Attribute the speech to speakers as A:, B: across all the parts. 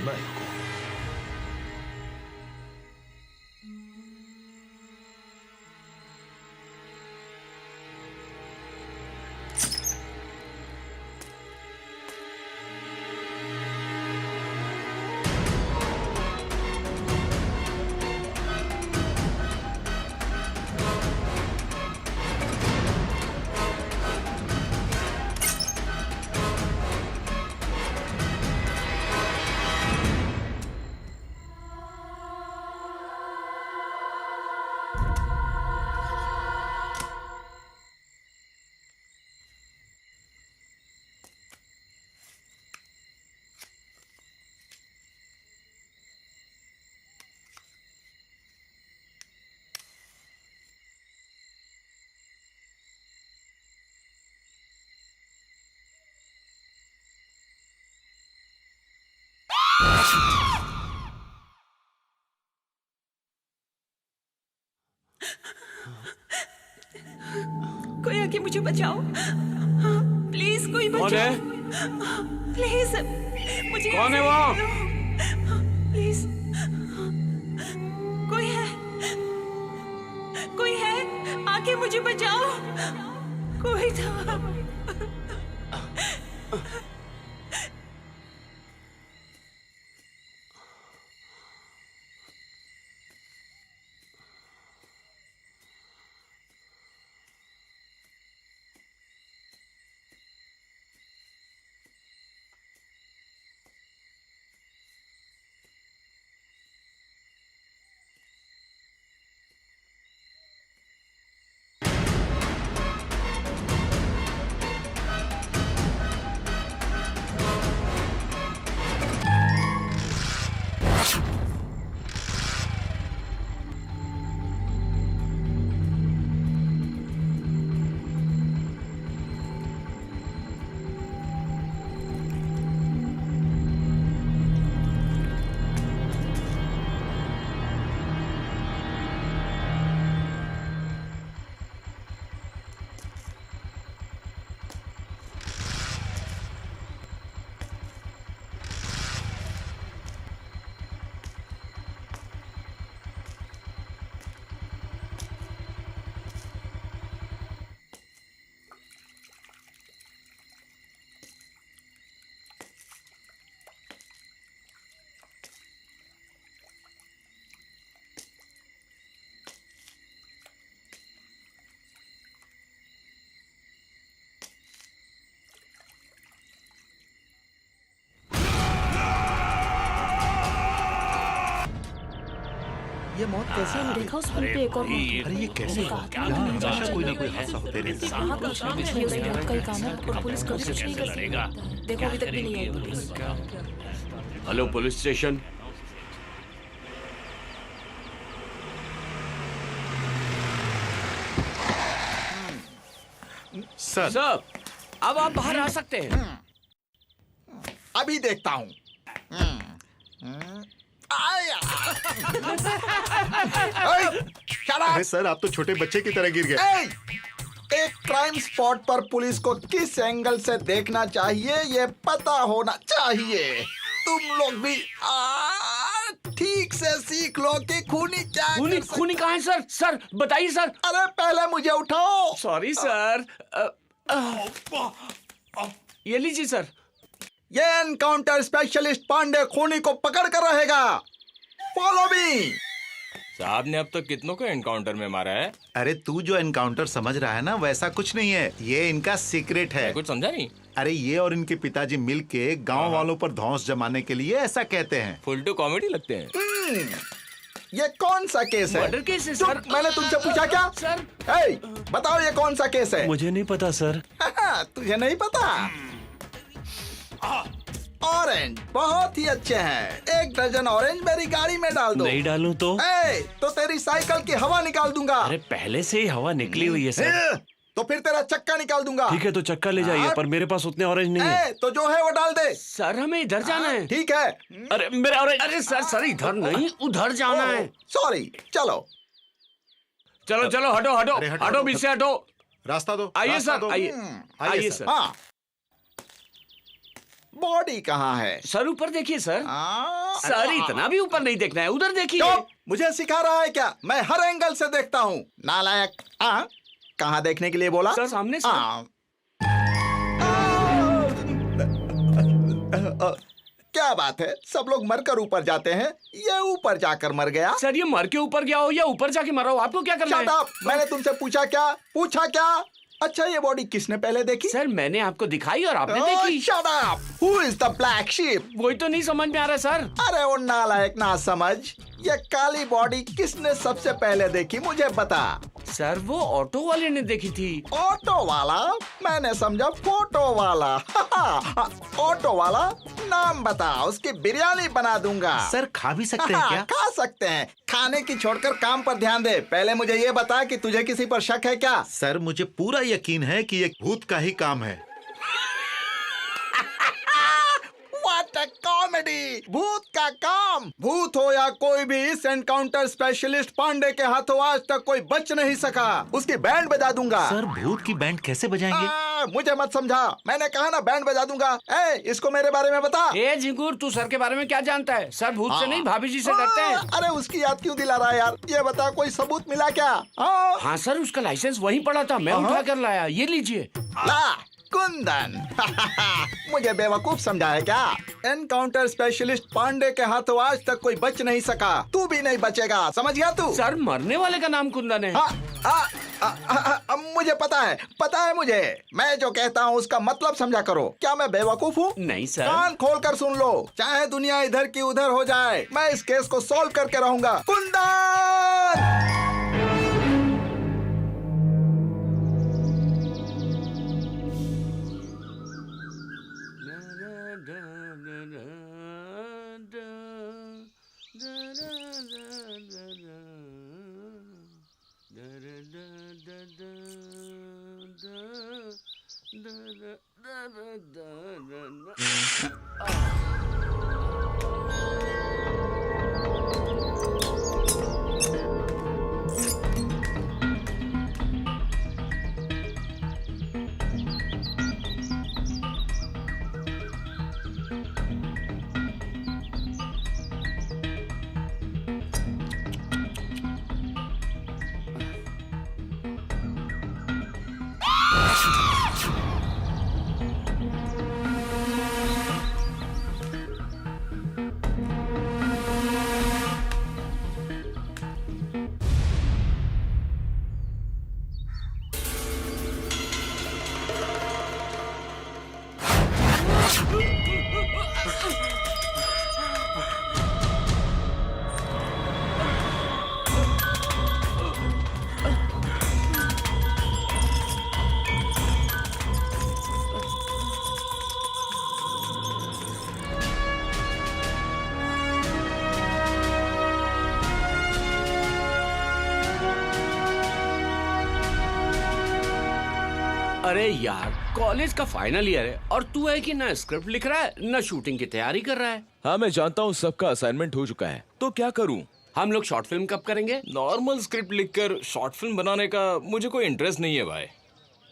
A: मैं कौन?
B: कोई आके मुझे बचाओ, प्लीज कोई
C: कौन
B: बचाओ।
C: है?
B: प्लीज मुझे
C: कौन है
B: ऐसे
C: वो?
B: निकालो। प्लीज कोई है, कोई है, आके मुझे बचाओ। कोई था।
D: ये मौत कैसे हुई?
E: देखा उस पुल पे एक और मौत।
D: अरे ये कैसे हुआ? यहाँ हमेशा कोई ना कोई हादसा होते रहता है।
E: यहाँ कुछ नहीं है, ये उस मौत का ही काम है और पुलिस कभी कुछ नहीं कर सकती। देखो अभी तक भी नहीं आई police.
C: Hello police station.
D: Sir
C: sir, अब आप बाहर आ सकते हैं।
F: अभी देखता हूँ।
D: अरे सर आप तो छोटे बच्चे की तरह गिर गए।
F: एक क्राइम स्पॉट पर पुलिस को किस एंगल से देखना चाहिए ये पता होना चाहिए। तुम लोग भी ठीक से सीख लो कि खूनी क्या
C: खूनी खूनी कहाँ है सर? सर बताइए सर।
F: अरे पहले मुझे उठाओ।
C: Sorry sir. ये लीजिए सर।
F: ये एनकाउंटर स्पेशलिस्ट पांडे खूनी को पकड़ कर रहेगा। Follow me.
G: साहब ने अब तक कितनों को एनकाउंटर में मारा है?
D: अरे तू जो एनकाउंटर समझ रहा है ना वैसा कुछ नहीं है, ये इनका सीक्रेट है।
G: मैं कुछ समझा नहीं।
D: अरे ये और इनके पिताजी मिलके गांव वालों पर धौंस जमाने के लिए ऐसा कहते हैं।
G: फुल टू कॉमेडी लगते हैं।
F: ये कौन सा केस है?
C: मर्डर केस है
F: चुप,
C: सर।
F: मैंने तुमसे पूछा क्या?
C: सर
F: बताओ ये कौन सा केस है?
A: मुझे नहीं पता सर।
F: तुझे नहीं पता? ऑरेंज बहुत ही अच्छे हैं। 1 दर्जन ऑरेंज मेरी गाड़ी में डाल दो।
A: नहीं डालूं तो?
F: तो तेरी साइकिल की हवा निकाल दूंगा।
A: अरे पहले से ही हवा निकली हुई है सर।
F: तो फिर तेरा चक्का निकाल दूंगा।
A: ठीक है तो चक्का ले जाइए, पर मेरे पास उतने ऑरेंज नहीं है।
F: तो जो है वो डाल दे।
C: सर हमें इधर जाना है।
F: ठीक है।
C: अरे मेरा ऑरेंज। अरे सर सर इधर नहीं उधर जाना है।
F: सॉरी। चलो
C: चलो चलो हटो हटो
D: अरे हटो,
C: हटो
D: हटो,
C: बीच से हटो।
D: रास्ता दो।
C: आइए
D: रास्ता
C: सर
D: दो।
C: आइए। आइए सर।
F: हाँ बॉडी कहाँ है?
C: सर ऊपर देखिए सर। सर इतना भी ऊपर नहीं देखना है, उधर देखिए।
F: चुप! मुझे सिखा रहा है क्या? मैं हर एंगल से देखता हूँ, नालायक। कहाँ देखने के लिए बोला?
C: सर सामने सर।
F: क्या बात है, सब लोग मरकर ऊपर जाते हैं, ये ऊपर जाकर मर गया।
C: सर ये मर के ऊपर गया हो या ऊपर जाके मरा हो, आपको क्या करना
F: Shut
C: है?
F: up! मैंने तुमसे पूछा क्या? अच्छा, ये बॉडी किसने पहले देखी?
C: सर मैंने आपको दिखाई और आपने देखी।
F: Shut up! Who is the black sheep?
C: वही तो नहीं समझ में आ रहा सर।
F: अरे वो नालायक ना समझ, ये काली बॉडी किसने सबसे पहले देखी, मुझे बता।
C: सर वो ऑटो वाले ने देखी थी।
F: ऑटो वाला? मैंने समझा फोटो वाला। ऑटो वाला? नाम बता, उसकी बिरयानी बना दूंगा।
D: सर खा भी सकते हैं क्या?
F: खा सकते हैं। खाने की छोड़कर काम पर ध्यान दे। पहले मुझे ये बता कि तुझे किसी पर शक है क्या?
D: सर मुझे पूरा यकीन है कि ये भूत का ही काम है।
F: What a comedy! भूत का काम। भूत हो या कोई भी, इस एनकाउंटर स्पेशलिस्ट पांडे के हाथों आज तक कोई बच नहीं सका। उसकी बैंड बजा दूंगा।
D: सर भूत की बैंड कैसे बजाएंगे?
F: मुझे मत समझा, मैंने कहा ना बैंड बजा दूंगा। इसको मेरे बारे में बता।
C: ए झिंगुर, तू सर के बारे में क्या जानता है? सर भूत से नहीं भाभी जी से डरते हैं।
F: अरे उसकी याद क्यों दिला रहा है यार? ये बता, कोई सबूत मिला क्या?
C: हाँ सर, उसका लाइसेंस वहीं पड़ा था, मैं उठा कर लाया। ये लीजिए।
F: ला कुंदन। मुझे बेवकूफ समझा है क्या? एनकाउंटर स्पेशलिस्ट पांडे के हाथों आज तक कोई बच नहीं सका, तू भी नहीं बचेगा, समझ गया तू?
C: सर मरने वाले का नाम कुंदन है।
F: मुझे पता है मुझे। मैं जो कहता हूँ उसका मतलब समझा करो। क्या मैं बेवकूफ हूँ?
C: नहीं सर।
F: कान खोल कर सुन लो, चाहे दुनिया इधर की उधर हो जाए, मैं इस केस को सॉल्व करके रहूंगा। कुंदन!
C: अरे यार, कॉलेज का फाइनल ईयर है और तू है कि ना स्क्रिप्ट लिख रहा है ना शूटिंग की तैयारी कर रहा है।
G: हाँ मैं जानता हूँ, सबका असाइनमेंट हो चुका है, तो क्या करूँ?
C: हम लोग शॉर्ट फिल्म कब करेंगे?
G: नॉर्मल स्क्रिप्ट लिखकर शॉर्ट फिल्म बनाने का मुझे कोई इंटरेस्ट नहीं है भाई।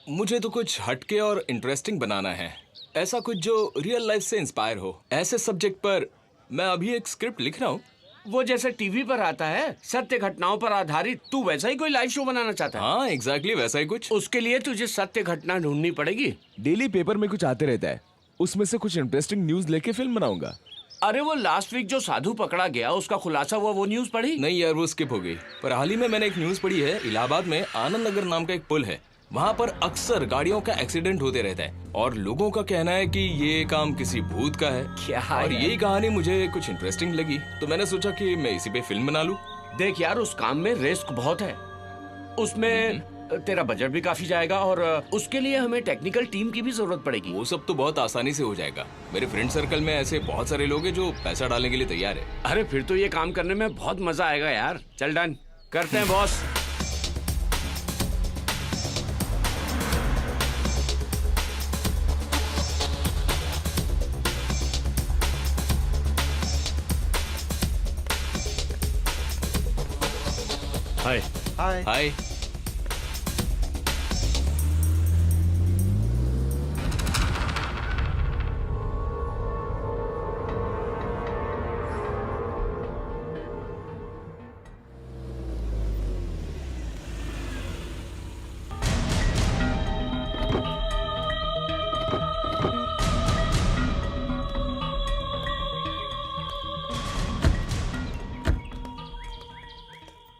G: मुझे तो कुछ हटके और इंटरेस्टिंग बनाना है, ऐसा कुछ जो रियल लाइफ से इंस्पायर हो। ऐसे सब्जेक्ट पर मैं अभी एक स्क्रिप्ट लिख रहा हूँ।
C: वो जैसे टीवी पर आता है, सत्य घटनाओं पर आधारित, तू वैसा ही कोई लाइव शो बनाना चाहता है?
G: हाँ एग्जैक्टली वैसा ही कुछ।
C: उसके लिए तुझे सत्य घटना ढूंढनी पड़ेगी।
H: डेली पेपर में कुछ आते रहता है, उसमें से कुछ इंटरेस्टिंग न्यूज लेके फिल्म बनाऊंगा।
C: अरे वो लास्ट वीक जो साधु पकड़ा गया, उसका खुलासा हुआ, वो न्यूज पढ़ी?
G: नहीं यार, वो स्किप हो गई। पर हाल ही में मैंने एक न्यूज पढ़ी है, इलाहाबाद में आनंद नगर नाम का एक पुल है, वहाँ पर अक्सर गाड़ियों का एक्सीडेंट होते रहता है और लोगों का कहना है कि ये काम किसी भूत का है।
C: क्या
G: और
C: यार?
G: यही कहानी मुझे कुछ इंटरेस्टिंग लगी, तो मैंने सोचा कि मैं इसी पे फिल्म बना लूं।
C: देख यार, उस काम में रिस्क बहुत है, उसमें तेरा बजट भी काफी जाएगा और उसके लिए हमें टेक्निकल टीम की भी जरूरत पड़ेगी।
G: वो सब तो बहुत आसानी से हो जाएगा। मेरे फ्रेंड सर्कल में ऐसे बहुत सारे लोग हैं जो पैसा डालने के लिए तैयार है।
C: अरे फिर तो ये काम करने में बहुत मजा आएगा यार। चल डन करते हैं बॉस।
A: हाय।
F: हाय।
G: हाय।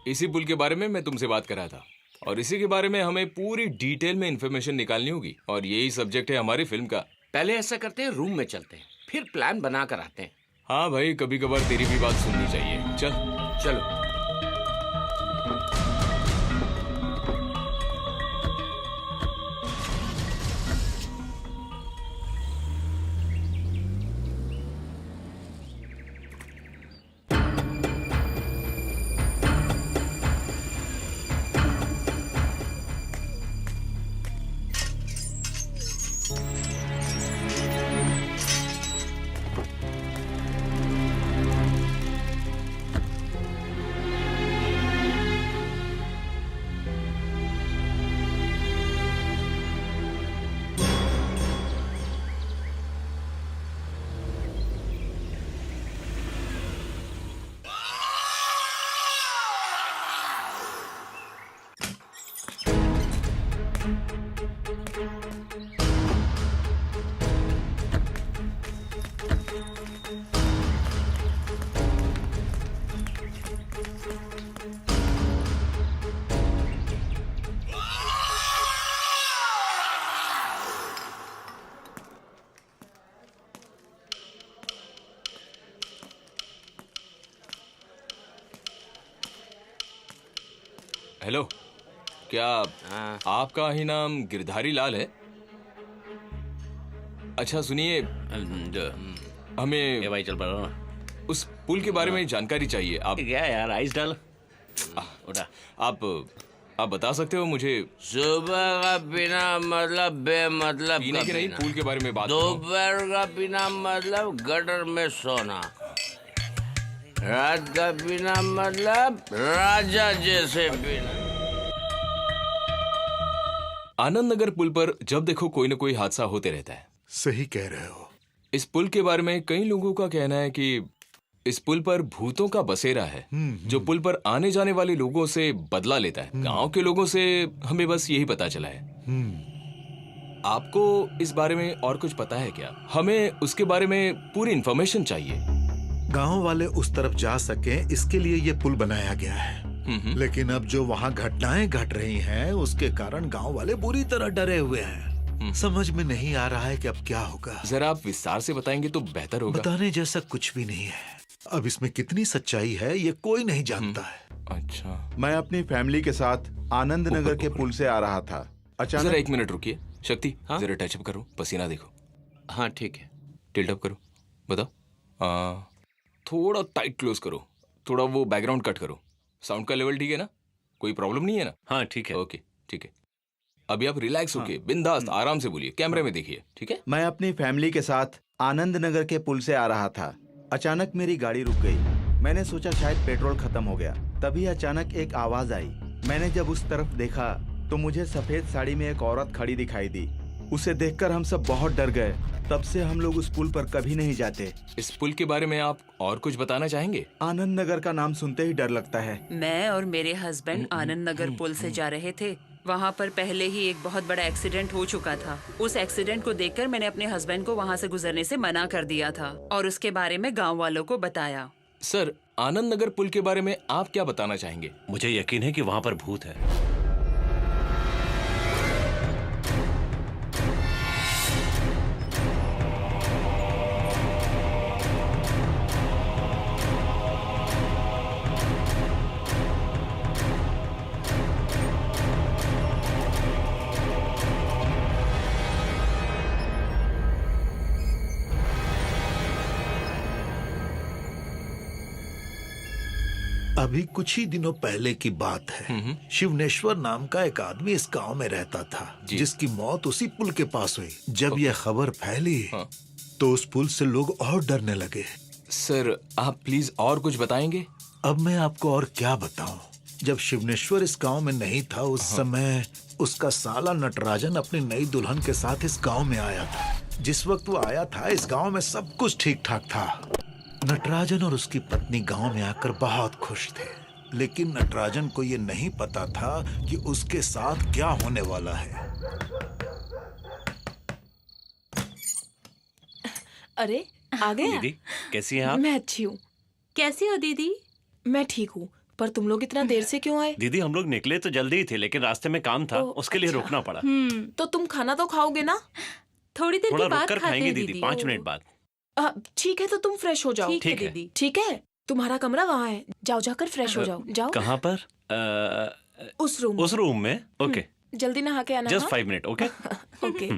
G: इसी पुल के बारे में मैं तुमसे बात कर रहा था और इसी के बारे में हमें पूरी डिटेल में इंफॉर्मेशन निकालनी होगी और यही सब्जेक्ट है हमारी फिल्म का।
C: पहले ऐसा करते हैं, रूम में चलते हैं, फिर प्लान बना कर आते हैं।
G: हाँ भाई, कभी कभार तेरी भी बात सुननी चाहिए। चल
C: चलो।
G: हेलो, क्या आपका ही नाम गिरधारी लाल है? अच्छा सुनिए, हमें
C: भाई चल पड़ा।
G: उस पुल के बारे में जानकारी चाहिए। आप
C: क्या यार, आइस डाल। उठा।
G: आप बता सकते हो मुझे?
C: सुबह का पीना मतलब बेमतलब
G: पीने
C: का
G: के नहीं,
C: पीना।
G: पुल के बारे में बात करो।
C: दोपहर का पीना मतलब गटर में सोना। रात का पीना मतलब राजा जैसे पीना।
G: आनंद नगर पुल पर जब देखो कोई न कोई हादसा होते रहता है।
D: सही कह रहे हो।
G: इस पुल के बारे में कई लोगों का कहना है कि इस पुल पर भूतों का बसेरा है जो पुल पर आने जाने वाले लोगों से बदला लेता है। गांव के लोगों से हमें बस यही पता चला है। आपको इस बारे में और कुछ पता है क्या? हमें उसके बारे में पूरी इंफॉर्मेशन चाहिए।
D: गांव वाले उस तरफ जा सकें इसके लिए ये पुल बनाया गया है। लेकिन अब जो वहाँ घटनाएं घट रही हैं उसके कारण गांव वाले बुरी तरह डरे हुए हैं। समझ में नहीं आ रहा है कि अब क्या होगा।
G: जरा आप विस्तार से बताएंगे तो बेहतर होगा।
D: बताने जैसा कुछ भी नहीं है। अब इसमें कितनी सच्चाई है ये कोई नहीं जानता है।
G: अच्छा,
I: मैं अपनी फैमिली के साथ आनंद नगर के पुल से आ रहा था।
G: जरा
I: अचानक
G: 1 मिनट रुकिए। शक्ति, जरा टचअप करो, पसीना देखो।
C: हाँ ठीक है।
G: टिल्ट अप करो, बताओ। थोड़ा टाइट क्लोज करो, थोड़ा वो बैकग्राउंड कट करो। साउंड का लेवल ठीक है ना? कोई प्रॉब्लम नहीं है ना?
A: हाँ ठीक है।
G: ओके ठीक है। अभी आप रिलैक्स होके बिंदास आराम से बोलिए, कैमरे में देखिए, ठीक है?
I: मैं अपनी फैमिली के साथ आनंद नगर के पुल से आ रहा था। अचानक मेरी गाड़ी रुक गई। मैंने सोचा शायद पेट्रोल खत्म हो गया। तभी अचानक एक आवाज आई। मैंने जब उस तरफ देखा तो मुझे सफेद साड़ी में एक औरत खड़ी दिखाई दी। उसे देखकर हम सब बहुत डर गए। तब से हम लोग उस पुल पर कभी नहीं जाते।
G: इस पुल के बारे में आप और कुछ बताना चाहेंगे?
I: आनंद नगर का नाम सुनते ही डर लगता है।
B: मैं और मेरे हस्बैंड आनंद नगर पुल से जा रहे थे। वहाँ पर पहले ही एक बहुत बड़ा एक्सीडेंट हो चुका था। उस एक्सीडेंट को देखकर मैंने अपने हस्बैंड को वहाँ से गुजरने से मना कर दिया था और उसके बारे में गांव वालों को बताया।
G: सर, आनंद नगर पुल के बारे में आप क्या बताना चाहेंगे?
A: मुझे यकीन है कि वहाँ पर भूत है।
D: अभी कुछ ही दिनों पहले की बात है। शिवनेश्वर नाम का एक आदमी इस गांव में रहता था जिसकी मौत उसी पुल के पास हुई। जब यह खबर फैली तो उस पुल से लोग और डरने लगे।
G: सर, आप प्लीज और कुछ बताएंगे?
D: अब मैं आपको और क्या बताऊं। जब शिवनेश्वर इस गांव में नहीं था उस समय उसका साला नटराजन अपनी नई दुल्हन के साथ इस गांव में आया था। जिस वक्त वो आया था इस गांव में सब कुछ ठीक ठाक था। नटराजन और उसकी पत्नी गांव में आकर बहुत खुश थे। लेकिन नटराजन को ये नहीं पता था कि उसके साथ क्या होने वाला है।
E: अरे आ गया?
A: दीदी कैसी हैं आप?
E: मैं अच्छी हूँ।
B: कैसी हो दीदी?
E: मैं ठीक हूँ। पर तुम लोग इतना देर से क्यों आए?
A: दीदी हम लोग निकले तो जल्दी ही थे, लेकिन रास्ते में काम था, उसके लिए रुकना पड़ा।
E: तो तुम खाना तो खाओगे ना?
B: थोड़ी देर
A: थोड़ा
B: के बाद
A: रुक कर
B: खाते
A: खाएंगे
B: हैं
A: दीदी, 5 मिनट बाद।
E: ठीक है, तो तुम फ्रेश हो जाओ।
A: ठीक है
B: दीदी।
E: ठीक है, तुम्हारा कमरा वहाँ है, जाओ जाकर फ्रेश हो जाओ। जाओ।
A: कहाँ पर?
E: उस रूम
A: उस रूम में। ओके,
E: जल्दी नहा के आना।
A: Just 5 minute. Okay
E: okay.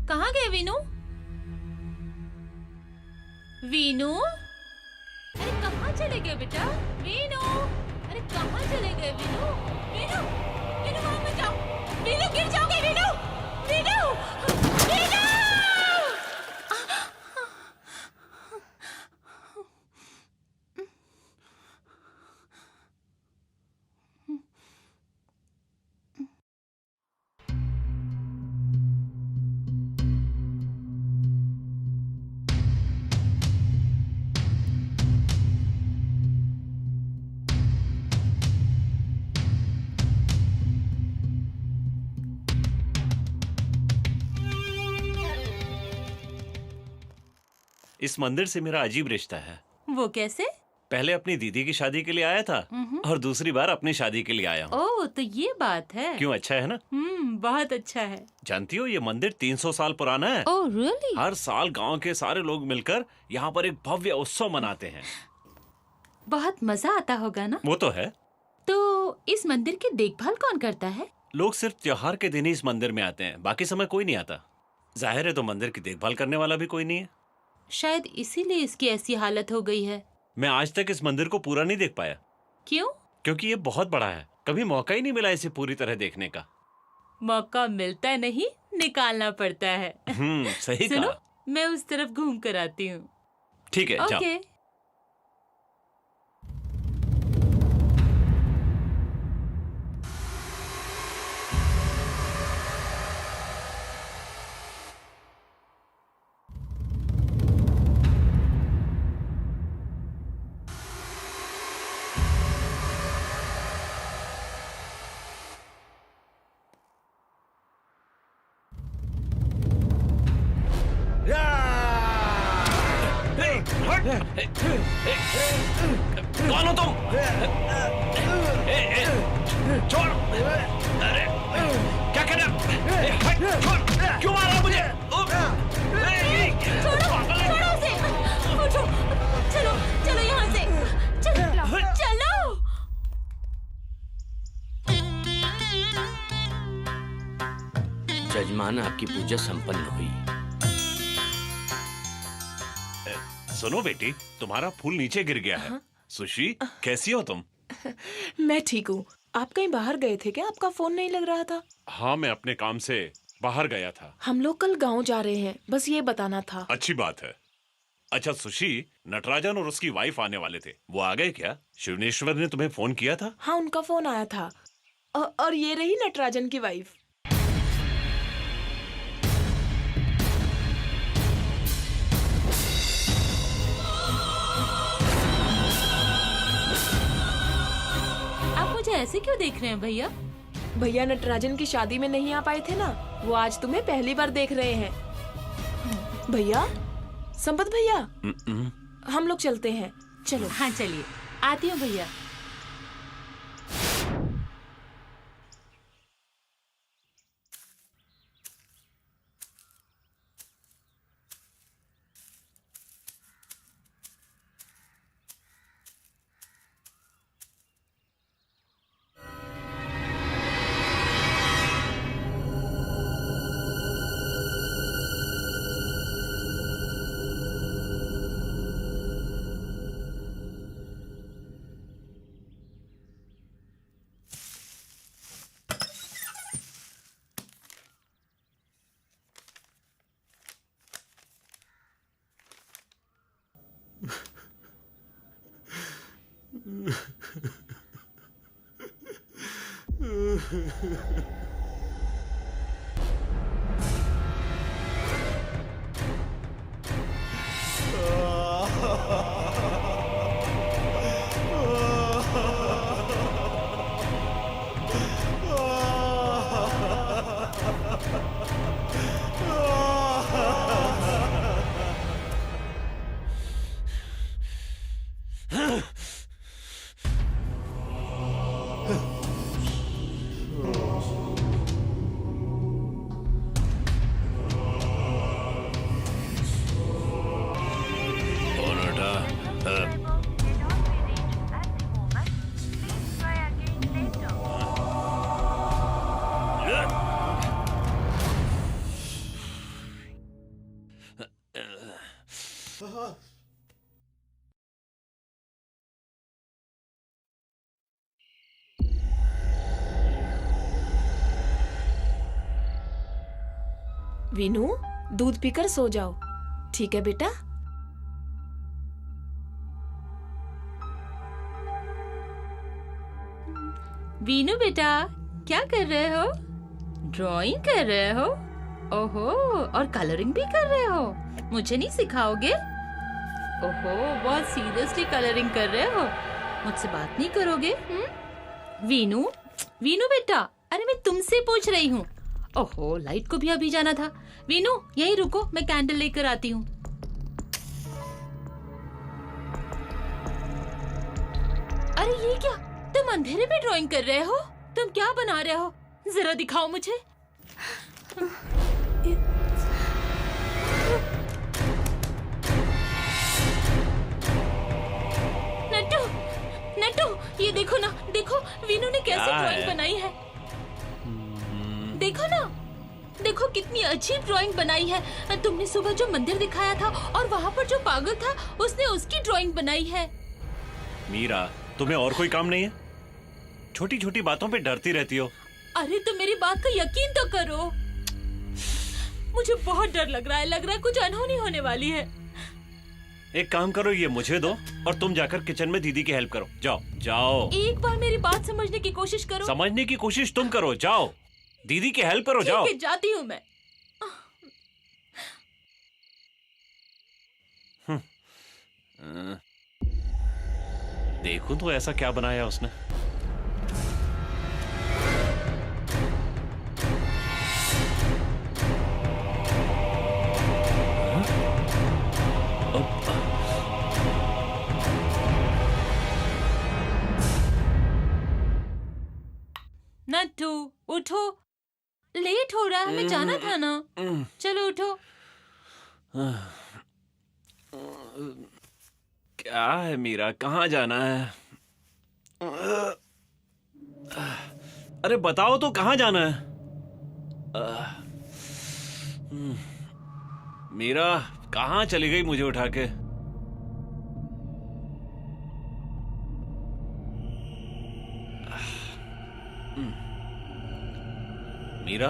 J: कहाँ गए वीनू? वीनू, अरे कहाँ चले गए बेटा? वीनू, अरे कहाँ चले गए वीनू? वीनू, वीनू वहाँ मत जाओ, वीनू गिर जाओगे वीनू, वीनू, वीनू!
A: इस मंदिर से मेरा अजीब रिश्ता है।
J: वो कैसे?
A: पहले अपनी दीदी की शादी के लिए आया था और दूसरी बार अपनी शादी के लिए आया हूँ।
J: ओह, तो ये बात है।
A: क्यों, अच्छा है ना?
J: बहुत अच्छा है।
A: जानती हो ये मंदिर 300 साल पुराना है।
J: Oh really?
A: हर साल गांव के सारे लोग मिलकर यहाँ पर एक भव्य उत्सव मनाते हैं।
J: बहुत मजा आता होगा ना?
A: वो तो है।
J: तो इस मंदिर की देखभाल कौन करता है?
A: लोग सिर्फ त्योहार के दिन ही इस मंदिर में आते हैं, बाकी समय कोई नहीं आता। जाहिर है तो मंदिर की देखभाल करने वाला भी कोई नहीं है।
J: शायद इसीलिए इसकी ऐसी हालत हो गई है।
A: मैं आज तक इस मंदिर को पूरा नहीं देख पाया।
J: क्यों?
A: क्योंकि ये बहुत बड़ा है, कभी मौका ही नहीं मिला इसे पूरी तरह देखने का।
J: मौका मिलता नहीं, निकालना पड़ता है।
A: सही
J: सुनो,
A: कहा।
J: मैं उस तरफ घूम कर आती हूँ।
A: ठीक है, जाओ।
J: ओके।
A: कौन हो तुम? छोड़! अरे क्या कर रहा? छोड़! क्यों मार रहा मुझे?
J: छोड़ो उसे! उठो! चलो चलो यहाँ से! चलो!
C: जजमान, आपकी पूजा संपन्न हुई।
A: सुनो बेटी, तुम्हारा फूल नीचे गिर गया है। सुशी, कैसी हो तुम?
E: मैं ठीक हूँ। आप कहीं बाहर गए थे क्या? आपका फोन नहीं लग रहा था।
A: हाँ, मैं अपने काम से बाहर गया था।
E: हम लोग कल गांव जा रहे हैं, बस ये बताना था।
A: अच्छी बात है। अच्छा सुशी, नटराजन और उसकी वाइफ आने वाले थे, वो आ गए क्या? शिवनेश्वर ने तुम्हें फोन किया था?
E: हाँ, उनका फोन आया था। और ये रही नटराजन की वाइफ।
J: आप मुझे ऐसे क्यों देख रहे हैं भैया?
E: भैया नटराजन की शादी में नहीं आ पाए थे ना, वो आज तुम्हें पहली बार देख रहे हैं। भैया, संपत भैया, हम लोग चलते हैं। चलो।
J: हाँ चलिए, आती हूँ भैया।
E: वीनू, दूध पीकर सो जाओ, ठीक है बेटा?
J: वीनू बेटा, क्या कर रहे हो? ड्राइंग कर रहे हो? ओहो, और कलरिंग भी कर रहे हो? मुझे नहीं सिखाओगे? ओहो, बहुत सीरियसली कलरिंग कर रहे हो। मुझसे बात नहीं करोगे? वीनू, वीनू बेटा, अरे मैं तुमसे पूछ रही हूँ। ओहो, लाइट को भी अभी जाना था। वीनू, यहीं रुको, मैं कैंडल लेकर आती हूँ। अरे ये क्या? तुम अंधेरे में ड्राइंग कर रहे हो? तुम क्या बना रहे हो? जरा दिखाओ मुझे। नट्टू, नट्टू, ये देखो ना, देखो वीनू ने कैसे ड्राइंग बनाई है। देखो ना, देखो कितनी अजीब ड्राइंग बनाई है। तुमने सुबह जो मंदिर दिखाया था और वहाँ पर जो पागल था, उसने उसकी ड्राइंग बनाई है।
A: मीरा, तुम्हें और कोई काम नहीं है? छोटी छोटी बातों पे डरती रहती हो।
J: अरे तुम मेरी बात का यकीन तो करो। मुझे बहुत डर लग रहा है कुछ अनहोनी होने वाली है।
A: एक काम करो, ये मुझे दो और तुम जाकर किचन में दीदी की हेल्प करो। जाओ जाओ।
J: एक बार मेरी बात समझने की कोशिश करो।
A: समझने की कोशिश तुम करो, जाओ दीदी की हेल्प करो, जाओ।
J: ठीक है, जाती हूँ मैं।
A: देखूं तो ऐसा क्या बनाया उसने।
J: उठो उठो, लेट हो रहा है, हमें जाना था ना। चलो उठो।
A: क्या है मीरा, कहाँ जाना है? अरे बताओ तो, कहाँ जाना है? मीरा कहाँ चली गई मुझे उठा के? मीरा?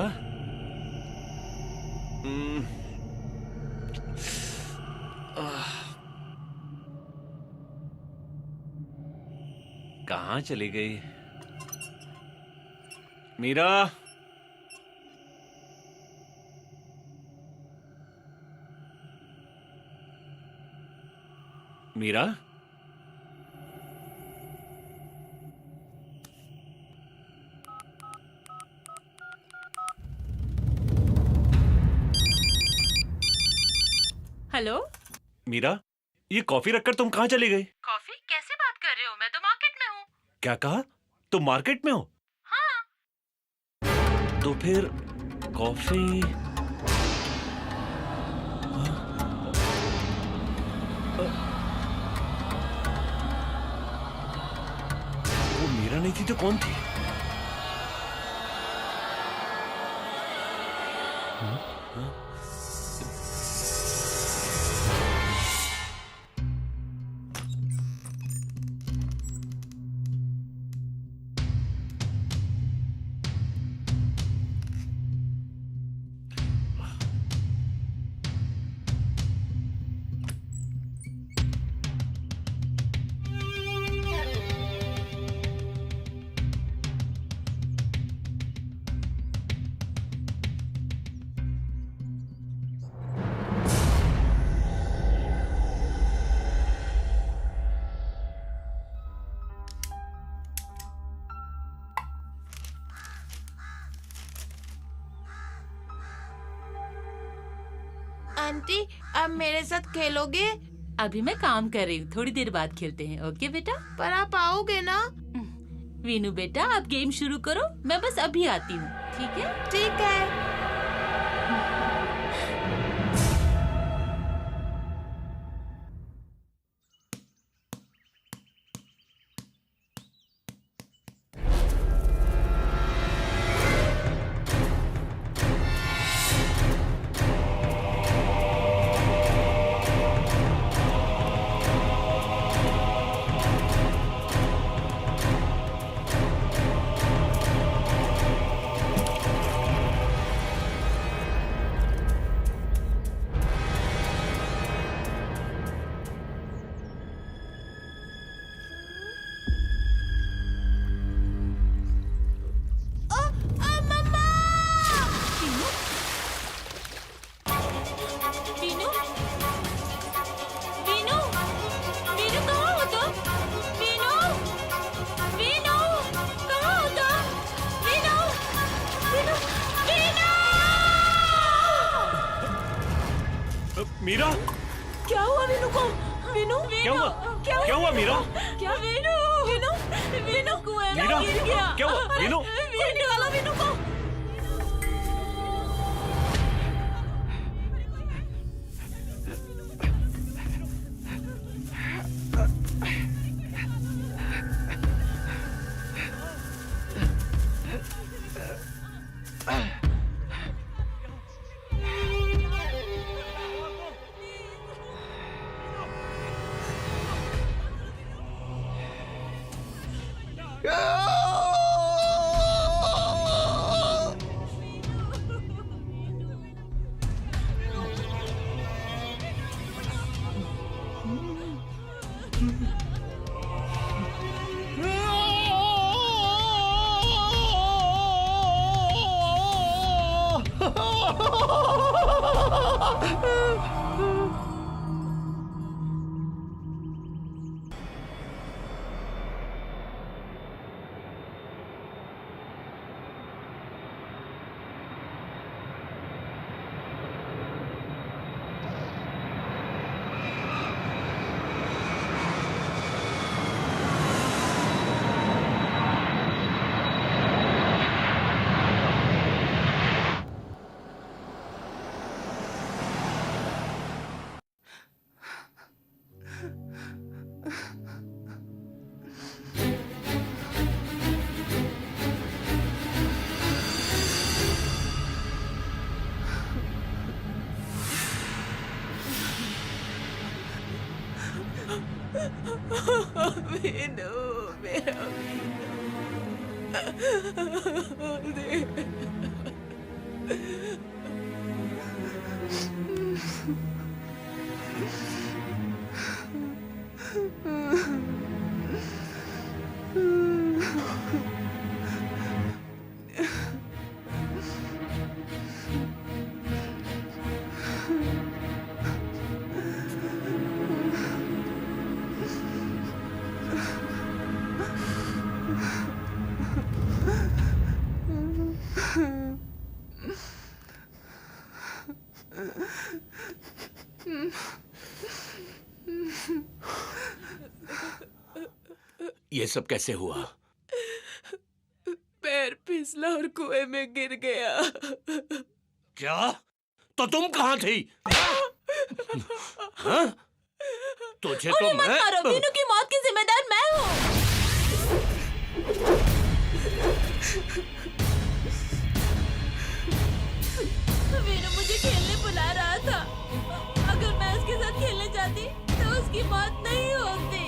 A: कहाँ चली गई मीरा? मीरा?
J: हेलो
A: मीरा, ये कॉफी रखकर तुम कहाँ चली गई?
J: कॉफी? कैसे बात कर रहे हो? मैं तो मार्केट में हूँ।
A: क्या कहा? तुम मार्केट में हो?
J: हाँ।
A: तो फिर कॉफी? वो मीरा नहीं थी तो कौन थी?
E: आंटी, आप मेरे साथ खेलोगे?
J: अभी मैं काम कर रही हूँ, थोड़ी देर बाद खेलते हैं। ओके बेटा?
E: पर आप आओगे ना?
J: वीनू बेटा, आप गेम शुरू करो, मैं बस अभी आती हूँ। ठीक है?
E: ठीक है।
A: मीरा?
E: क्या हुआ वीनू को? वीनू?
A: क्या हुआ? क्या हुआ मीरा?
E: क्या? वीनू? वीनू? वीनू कुएं में
A: मीरा?
E: गिर गया।
A: क्या हुआ? वीनू?
E: कोई निकालो वीनू को। मेरा वीनू।
C: ये सब कैसे हुआ?
E: पैर फिसला और कुएं में गिर गया।
C: क्या? तो तुम कहाँ थी? हाँ? तुझे तो
J: उन्हें मत
C: मैं
J: मारो, वीनू की मौत की जिम्मेदार मैं हूँ। वीनू मुझे खेलने बुला रहा था। अगर मैं उसके साथ खेलने जाती तो उसकी मौत नहीं होती।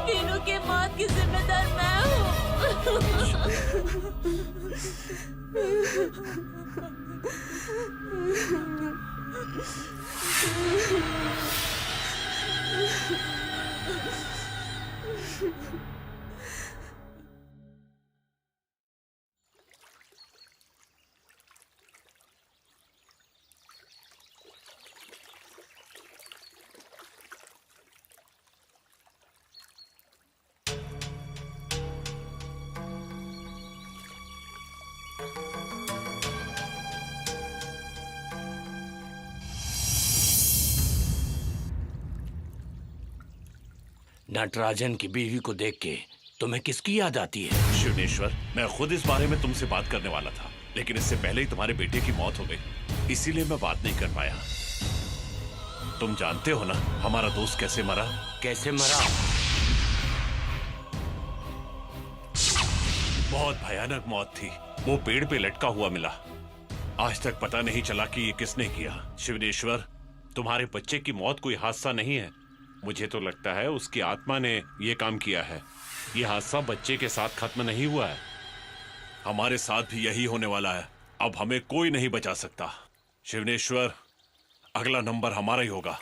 J: वीनू के मौत की जिम्मेदार मैं हूँ।
C: नटराजन की बीवी को देख के तुम्हें किसकी याद आती है?
A: शिवनेश्वर, मैं खुद इस बारे में तुमसे बात करने वाला था, लेकिन इससे पहले ही तुम्हारे बेटे की मौत हो गई, इसीलिए मैं बात नहीं कर पाया। तुम जानते हो ना हमारा दोस्त कैसे मरा?
C: कैसे मरा?
A: बहुत भयानक मौत थी। वो पेड़ पे लटका हुआ मिला। आज तक पता नहीं चला कि ये किसने किया। शिवनेश्वर, तुम्हारे बच्चे की मौत कोई हादसा नहीं है। मुझे तो लगता है उसकी आत्मा ने ये काम किया है। ये हादसा बच्चे के साथ खत्म नहीं हुआ है, हमारे साथ भी यही होने वाला है। अब हमें कोई नहीं बचा सकता। शिवनेश्वर, अगला नंबर हमारा ही होगा।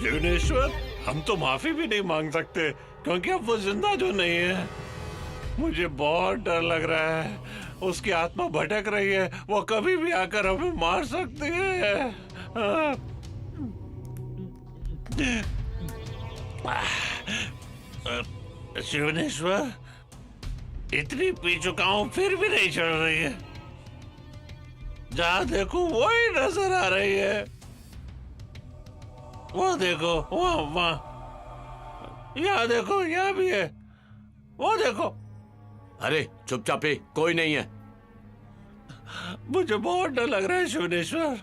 A: शिवनेश्वर, हम तो माफी भी नहीं मांग सकते क्योंकि अब वो जिंदा जो नहीं है। मुझे बहुत डर लग रहा है। उसकी आत्मा भटक रही है, वो कभी भी आकर हमें मार सकती है। शिवनेश्वर, इतनी पी चुका हूं फिर भी नहीं चढ़ रही है। जहां देखो वही नजर आ रही है। वो देखो, वहां यहाँ देखो, यहाँ भी है। वो देखो।
C: अरे चुपचाप ही, कोई नहीं है।
A: मुझे बहुत डर लग रहा है शिवनेश्वर।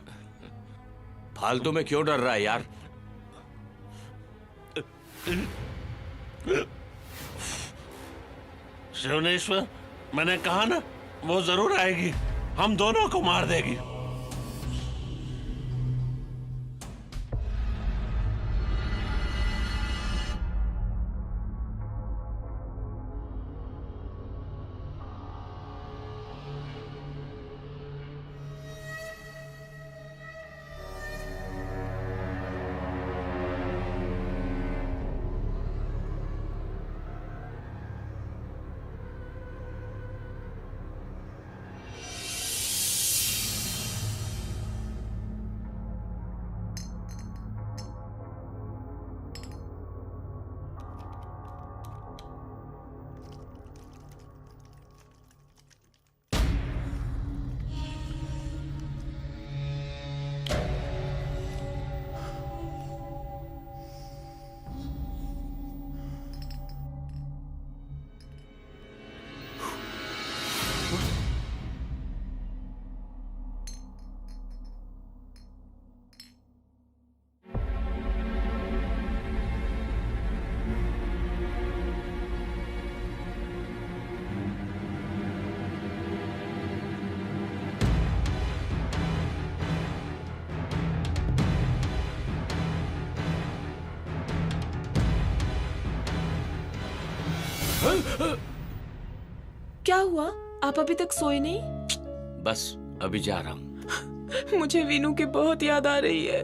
C: फालतू में क्यों डर रहा है यार?
A: शिवनेश्वर, मैंने कहा ना वो जरूर आएगी, हम दोनों को मार देगी।
E: क्या हुआ? आप अभी तक सोए नहीं?
C: बस अभी जा रहा हूँ।
E: मुझे वीनू की बहुत याद आ रही है।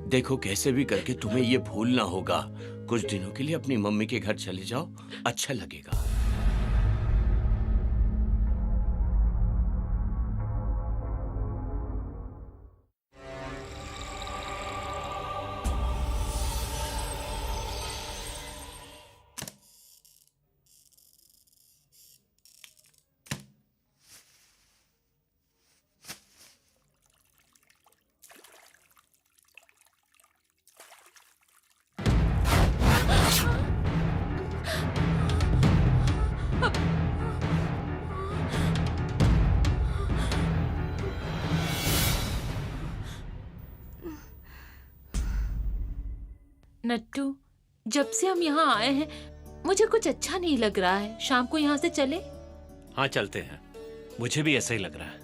C: देखो कैसे भी करके तुम्हें ये भूलना होगा। कुछ दिनों के लिए अपनी मम्मी के घर चले जाओ, अच्छा लगेगा।
J: नट्टू, जब से हम यहाँ आए हैं मुझे कुछ अच्छा नहीं लग रहा है। शाम को यहाँ से चले?
A: हाँ चलते हैं, मुझे भी ऐसा ही लग रहा है।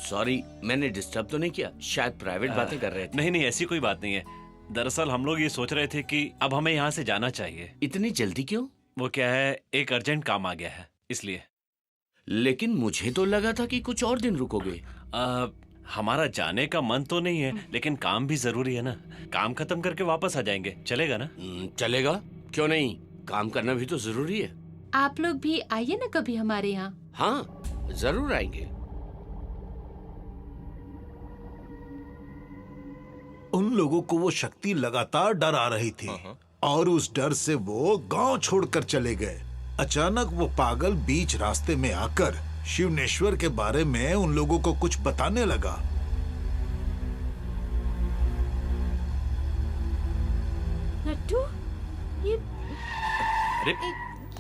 C: सॉरी, मैंने डिस्टर्ब तो नहीं किया? शायद प्राइवेट बातें कर रहे थे।
A: नहीं नहीं, ऐसी कोई बात नहीं है। दरअसल हम लोग ये सोच रहे थे कि अब हमें यहाँ से जाना चाहिए।
C: इतनी जल्दी क्यों?
A: वो क्या है, एक अर्जेंट काम आ गया है इसलिए।
C: लेकिन मुझे तो लगा था कि कुछ और दिन रुकोगे।
A: हमारा जाने का मन तो नहीं है, लेकिन काम भी जरूरी है ना। काम खत्म करके वापस आ जाएंगे, चलेगा ना?
C: चलेगा, क्यों नहीं। काम करना भी तो जरूरी है।
J: आप लोग भी आइए ना कभी हमारे यहाँ।
C: हाँ जरूर आएंगे।
D: उन लोगों को वो शक्ति लगातार डरा रही थी और उस डर से वो गांव छोड़कर चले गए। अचानक वो पागल बीच रास्ते में आकर शिवनेश्वर के बारे में उन लोगों को कुछ बताने लगा।
J: नट्टू,
A: अरे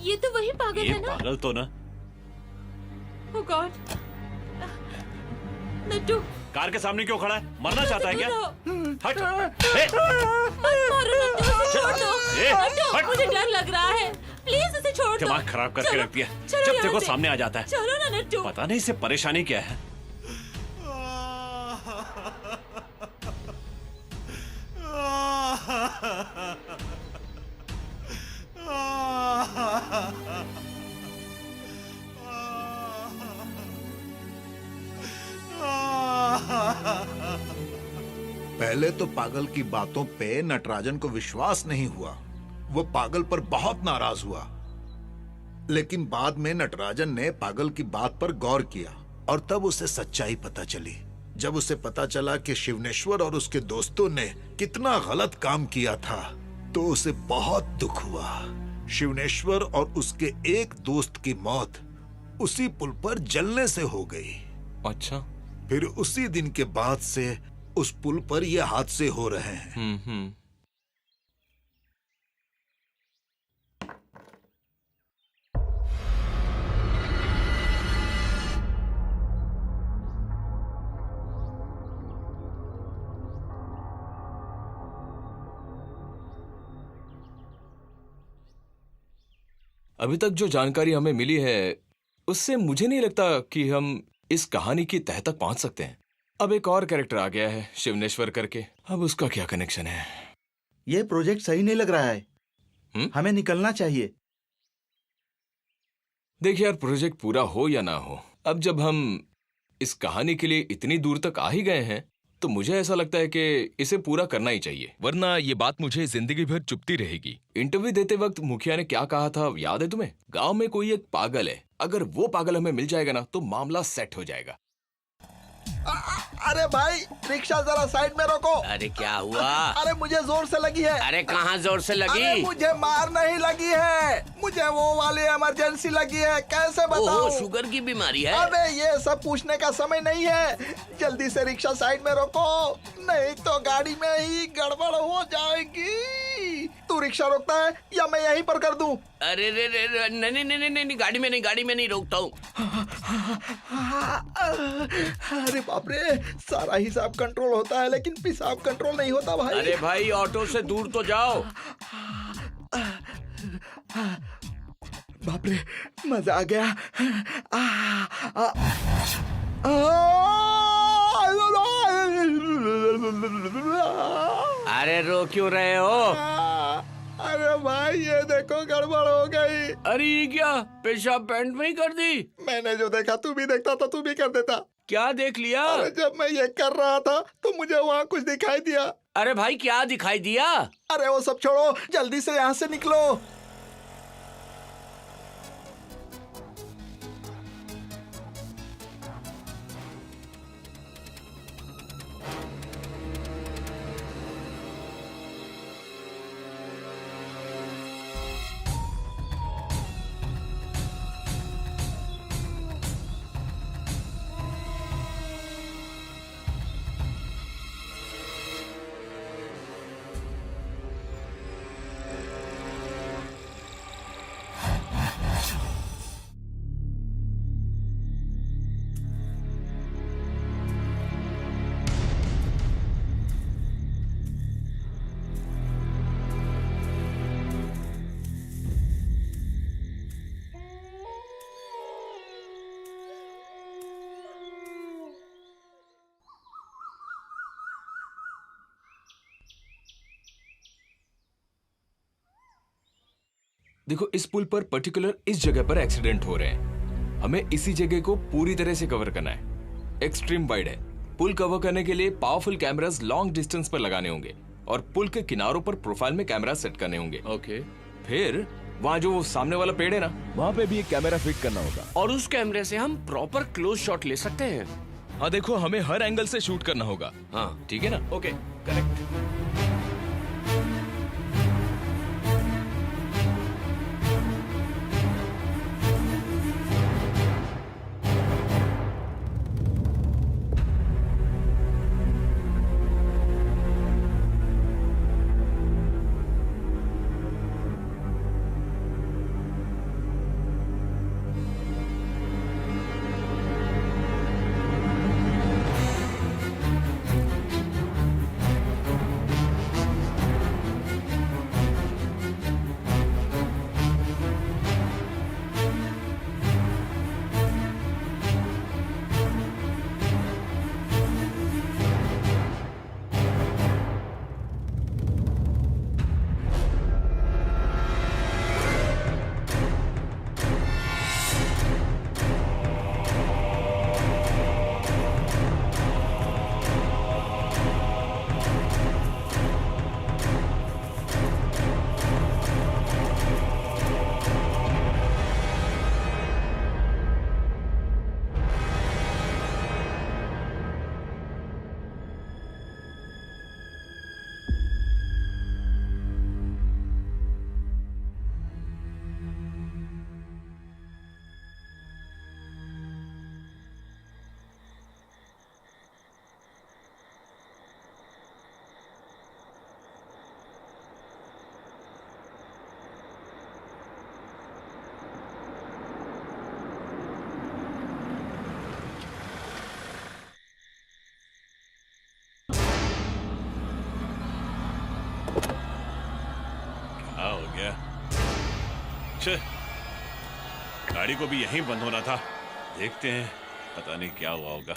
J: ये तो वही पागल
A: ये
J: है ना?
A: पागल तो ना।
J: ओह गॉड। नट्टू,
A: कार के सामने क्यों खड़ा है? मरना चाहता है क्या? हट!
J: मत मारो नट्टू, उसे छोड़ दो। नट्टू,
A: हट!
J: मुझे डर लग रहा है, प्लीज उसे छोड़ दो।
A: दिमाग खराब करके
J: चलो,
A: रख दिया।
J: चलो
A: जब
J: यहाँ
A: देखो
J: से।
A: सामने आ जाता है।
J: चलो ना नट्टू।
A: पता नहीं इसे परेशानी क्या है।
D: पहले तो पागल की बातों पे नटराजन को विश्वास नहीं हुआ। वो पागल पर बहुत नाराज हुआ। लेकिन बाद में नटराजन ने पागल की बात पर गौर किया और तब उसे सच्चाई पता चली। जब उसे पता चला कि शिवनेश्वर और उसके दोस्तों ने कितना गलत काम किया था, तो उसे बहुत दुख हुआ। शिवनेश्वर और उसके एक दोस्त की मौत उसी पुल पर जलने से हो गई।
G: अच्छा।
D: फिर उसी दिन के बाद से उस पुल पर ये हादसे हो रहे हैं।
G: अभी तक जो जानकारी हमें मिली है उससे मुझे नहीं लगता कि हम इस कहानी की तह तक पहुंच सकते हैं। अब एक और कैरेक्टर आ गया है शिवनेश्वर करके। अब उसका क्या कनेक्शन है?
I: ये प्रोजेक्ट सही नहीं लग रहा है। हमें निकलना चाहिए।
G: देखिए यार, प्रोजेक्ट पूरा हो या ना हो, अब जब हम इस कहानी के लिए इतनी दूर तक आ ही गए हैं तो मुझे ऐसा लगता है कि इसे पूरा करना ही चाहिए,
H: वरना ये बात मुझे जिंदगी भर चुपती रहेगी।
G: इंटरव्यू देते वक्त मुखिया ने क्या कहा था याद है तुम्हें? गांव में कोई एक पागल है, अगर वो पागल हमें मिल जाएगा ना तो मामला सेट हो जाएगा।
F: अरे भाई, रिक्शा जरा साइड में रोको।
C: अरे क्या हुआ?
F: अरे मुझे जोर से लगी है।
C: अरे कहाँ जोर से लगी?
F: अरे मुझे मार नहीं लगी है, मुझे वो वाली इमरजेंसी लगी है। कैसे बताऊं?
C: ओहो, शुगर की बीमारी है?
F: अबे ये सब पूछने का समय नहीं है, जल्दी से रिक्शा साइड में रोको, नहीं तो गाड़ी में ही गड़बड़ हो जाएगी। तू रिक्शा रोकता है या मैं यहीं पर कर दूं?
C: अरे रे रे रे, नहीं नहीं नहीं नहीं, गाड़ी में नहीं रोकता हूँ।
F: अरे बाप रे, सारा हिसाब कंट्रोल होता है लेकिन पेशाब कंट्रोल नहीं होता भाई।
C: अरे भाई, ऑटो से दूर तो जाओ।
F: बाप रे, मजा आ गया।
C: अरे रो क्यों रहे हो?
F: अरे भाई ये देखो गड़बड़ हो
C: अरे ये क्या, पेशाब पैंट में ही कर दी?
F: मैंने जो देखा तू भी देखता तो तू भी कर देता।
C: क्या देख लिया?
F: अरे जब मैं ये कर रहा था तो मुझे वहाँ कुछ दिखाई दिया।
C: अरे भाई क्या दिखाई दिया?
F: अरे वो सब छोड़ो, जल्दी से यहाँ से निकलो।
G: देखो, इस पुल पर पर्टिकुलर इस जगह पर एक्सीडेंट हो रहे हैं। हमें इसी जगह को पूरी तरह से कवर करना है। एक्सट्रीम वाइड है। पुल कवर करने के लिए पावरफुल कैमरास लॉन्ग डिस्टेंस पर लगाने होंगे और पुल के किनारों पर प्रोफाइल में कैमरा सेट करने होंगे।
C: ओके।
G: फिर वहाँ जो वो सामने वाला पेड़ है ना,
H: वहाँ पे भी एक कैमरा फिट करना होगा।
C: और उस कैमरे से हम प्रॉपर क्लोज शॉट ले सकते हैं।
G: हाँ देखो, हमें हर एंगल से शूट करना होगा।
C: हाँ
G: ठीक है ना?
C: Okay, correct.
A: हो गया। छे, गाड़ी को भी यहीं बंद होना था। देखते हैं, पता नहीं क्या हुआ होगा।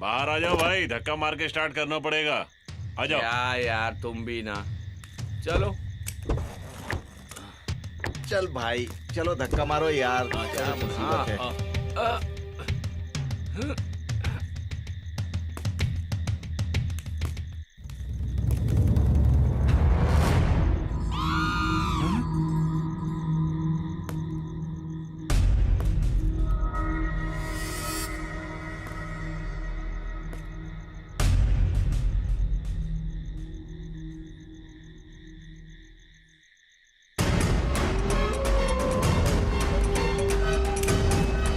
A: बाहर आ जाओ भाई, धक्का मार के स्टार्ट करना पड़ेगा। आ जाओ।
C: यार तुम भी ना। चलो
I: चल भाई, चलो धक्का मारो यार। क्या मुसीबत है।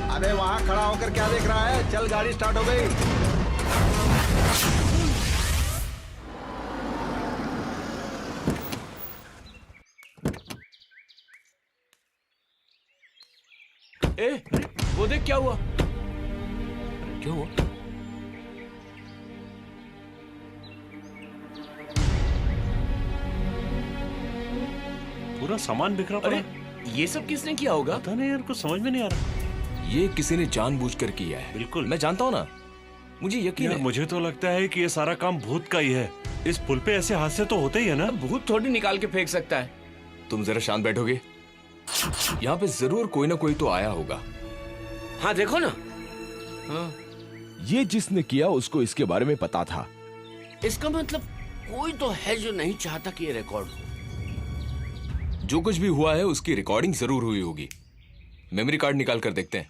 F: अरे वहाँ खड़ा होकर क्या देख रहा है? चल, गाड़ी स्टार्ट हो गई।
C: ए, वो देख क्या हुआ?
G: क्या हुआ?
A: पूरा सामान बिखरा पड़ा।
C: अरे ये सब किसने किया होगा?
A: पता नहीं यार, कुछ समझ में नहीं आ रहा।
G: ये किसी ने जानबूझकर किया है।
A: बिल्कुल।
G: मैं जानता हूँ ना, मुझे यकीन
A: यार
G: है।
A: मुझे तो लगता है कि ये सारा काम भूत का ही है। इस पुल पे ऐसे हादसे तो होते ही है ना।
C: भूत थोड़ी निकाल के फेंक सकता है।
G: तुम जरा शांत बैठोगे? यहाँ पे जरूर कोई ना कोई तो आया होगा।
C: हाँ देखो ना। हाँ।
H: ये जिसने किया उसको इसके बारे में पता था।
C: इसका मतलब कोई तो है जो नहीं चाहता कि ये रिकॉर्ड हो।
G: जो कुछ भी हुआ है उसकी रिकॉर्डिंग जरूर हुई होगी। मेमोरी कार्ड निकाल कर देखते हैं,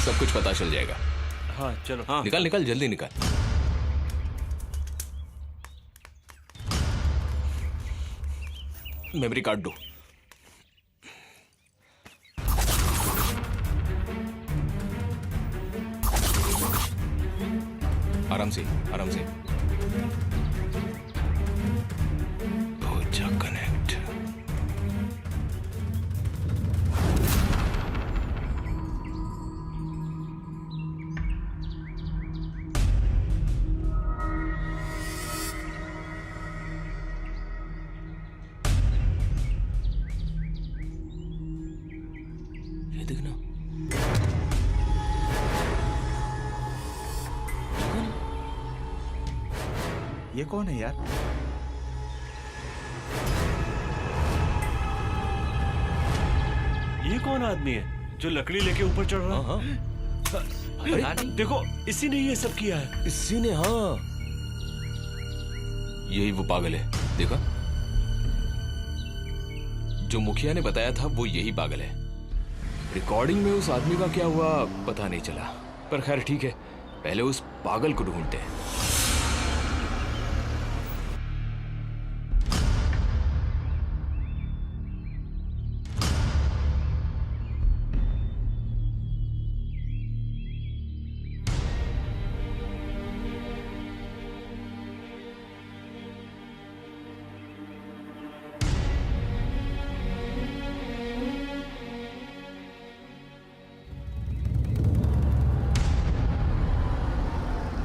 G: सब कुछ पता चल जाएगा।
A: हाँ चलो।
C: हाँ
G: निकाल निकाल, जल्दी निकाल। मेमोरी कार्ड दो। आराम से, आराम से। हो जा कनेक्ट। ये देखना,
I: ये कौन है यार?
A: ये कौन आदमी है जो लकड़ी लेके ऊपर चढ़ रहा है?
G: हाँ
A: अरे देखो, इसी ने ये सब किया है।
G: इसी ने, हाँ यही वो पागल है। देखा, जो मुखिया ने बताया था वो यही पागल है। रिकॉर्डिंग में उस आदमी का क्या हुआ पता नहीं चला, पर खैर ठीक है, पहले उस पागल को ढूंढते हैं।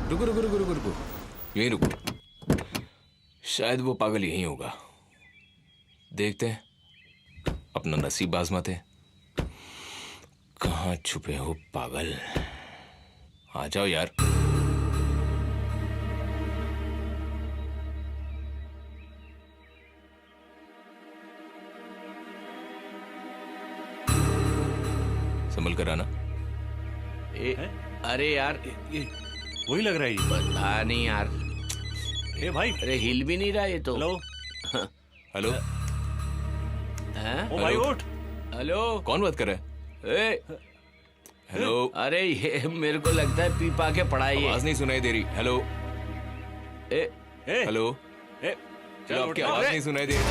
G: रुको रुको रुको रुको रुको, यहीं रुको। शायद वो पागल यहीं होगा। देखते हैं, अपना नसीब आजमाते हैं। कहाँ छुपे हो पागल? आ जाओ यार। संभल कर आना।
C: अरे यार,
A: वही लग रहा है ये।
C: पता नहीं यार।
A: ए भाई,
C: अरे हिल भी नहीं रहा ये तो।
A: हेलो
G: हेलो,
C: हैं?
A: ओ भाई उठ।
C: हेलो,
G: कौन बात कर रहा है? हेलो,
C: अरे ये मेरे को लगता है पी पा के पड़ा ये।
G: आवाज नहीं सुनाई दे रही। हेलो,
A: ए,
G: हेलो,
A: ए,
G: चलो आपकी आवाज नहीं सुनाई दे रही।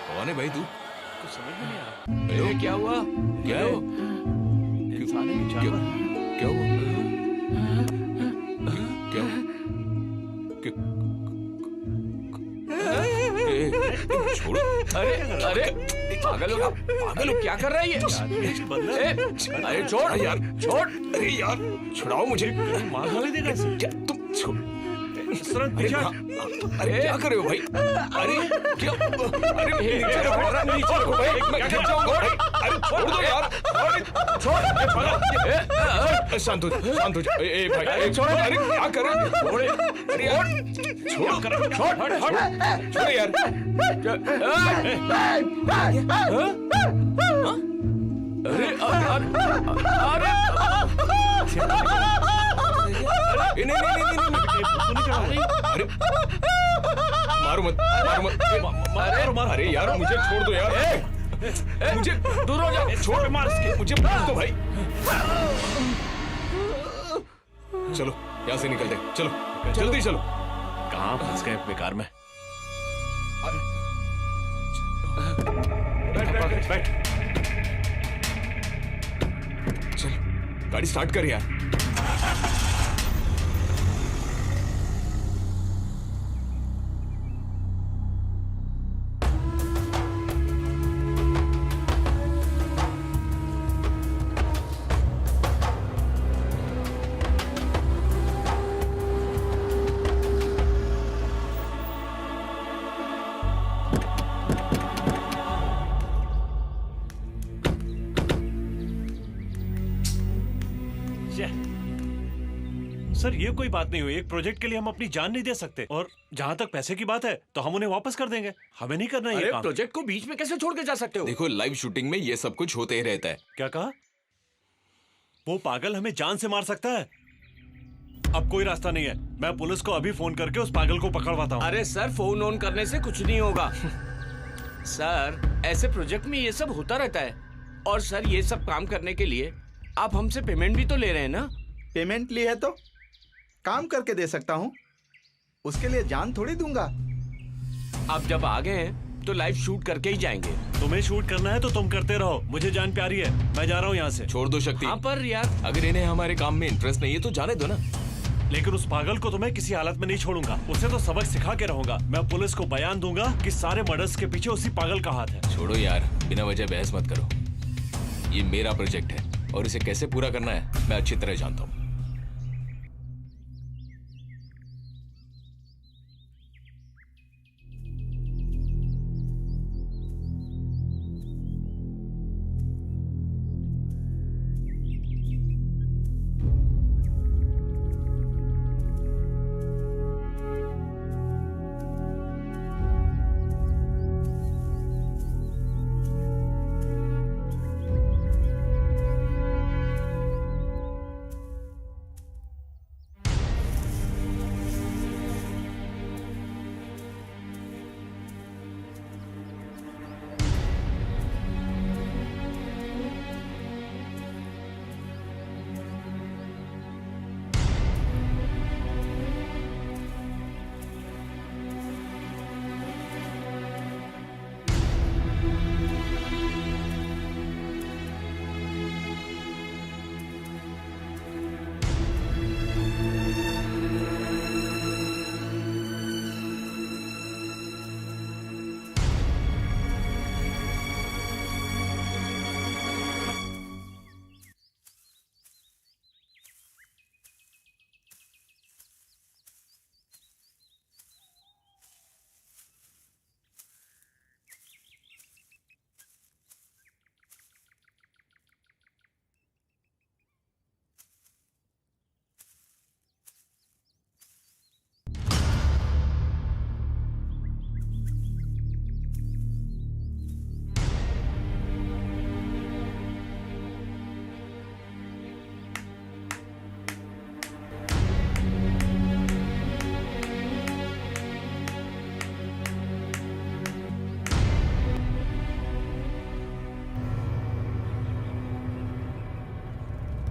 G: कौन है भाई तू?
A: कुछ समझ में नहीं आ रहा।
C: अरे क्या हुआ?
G: क्या है?
A: इंसान है कि जानवर?
G: क्या हुआ? क्या हुआ? छोड़ो।
C: अरे पागल हो, पागल हो, क्या कर रहा है ये? अरे छोड़ यार, छोड़।
G: अरे यार, छुड़ाओ मुझे।
A: मार डाले देगा इसे।
G: तुम छोड़।
A: अरे
G: अरे क्या कर रहे हो भाई? अरे क्या? अरे नीचे रखो भाई, मैं गिर जाऊंगा। अरे छोड़ दो यार, छोड़। शांत हो, शांत हो जा। ए भाई, छोड़। अरे क्या कर रहे हो? छोड़। अरे यार, छोड़ छोड़ यार। अरे नहीं, अरे मारो मत, मारो मत। मारो। अरे यार मुझे छोड़ दो यार। मुझे दूर हो जा। छोड़, मार इसके। मुझे मार दो भाई। चलो यहाँ से निकलते, चलो जल्दी चलो।
A: कहाँ फंस गए बेकार में। बैठ।
G: चल गाड़ी स्टार्ट कर यार।
A: सर ये कोई बात नहीं हुई। एक प्रोजेक्ट के लिए हम अपनी जान नहीं दे सकते, और जहाँ तक पैसे की बात है तो हम उन्हें वापस कर देंगे। हमें नहीं करना ये
C: अरे
A: काम।
C: प्रोजेक्ट को बीच में कैसे छोड़ के जा सकते हो?
G: देखो, लाइव शूटिंग में ये सब कुछ होते ही रहता है।
A: क्या कहा? वो पागल हमें जान से मार सकता है। अब कोई रास्ता नहीं है। मैं पुलिस को अभी फोन करके उस पागल को पकड़वाता हूँ।
C: अरे सर, फोन ऑन करने से कुछ नहीं होगा। सर, ऐसे प्रोजेक्ट में ये सब होता रहता है। और सर, ये सब काम करने के लिए आप हमसे पेमेंट भी तो ले रहे हैं ना?
I: पेमेंट ली है तो काम करके दे सकता हूँ, उसके लिए जान थोड़ी दूंगा।
C: अब जब आ गए हैं तो लाइव शूट करके ही जाएंगे।
A: तुम्हें शूट करना है तो तुम करते रहो, मुझे जान प्यारी है। मैं जा रहा हूँ यहाँ से।
G: छोड़ दो शक्ति।
C: हाँ पर यार,
G: अगर इन्हें हमारे काम में इंटरेस्ट नहीं है तो जाने दो ना।
A: लेकिन उस पागल को तो मैं किसी हालत में नहीं छोड़ूंगा। उसे तो सबक सिखा के रहूंगा। मैं पुलिस को बयान दूंगा कि सारे मर्डर्स के पीछे उसी पागल का हाथ है।
G: छोड़ो यार, बिना वजह बहस मत करो। ये मेरा प्रोजेक्ट है और इसे कैसे पूरा करना है मैं अच्छी तरह जानता हूँ।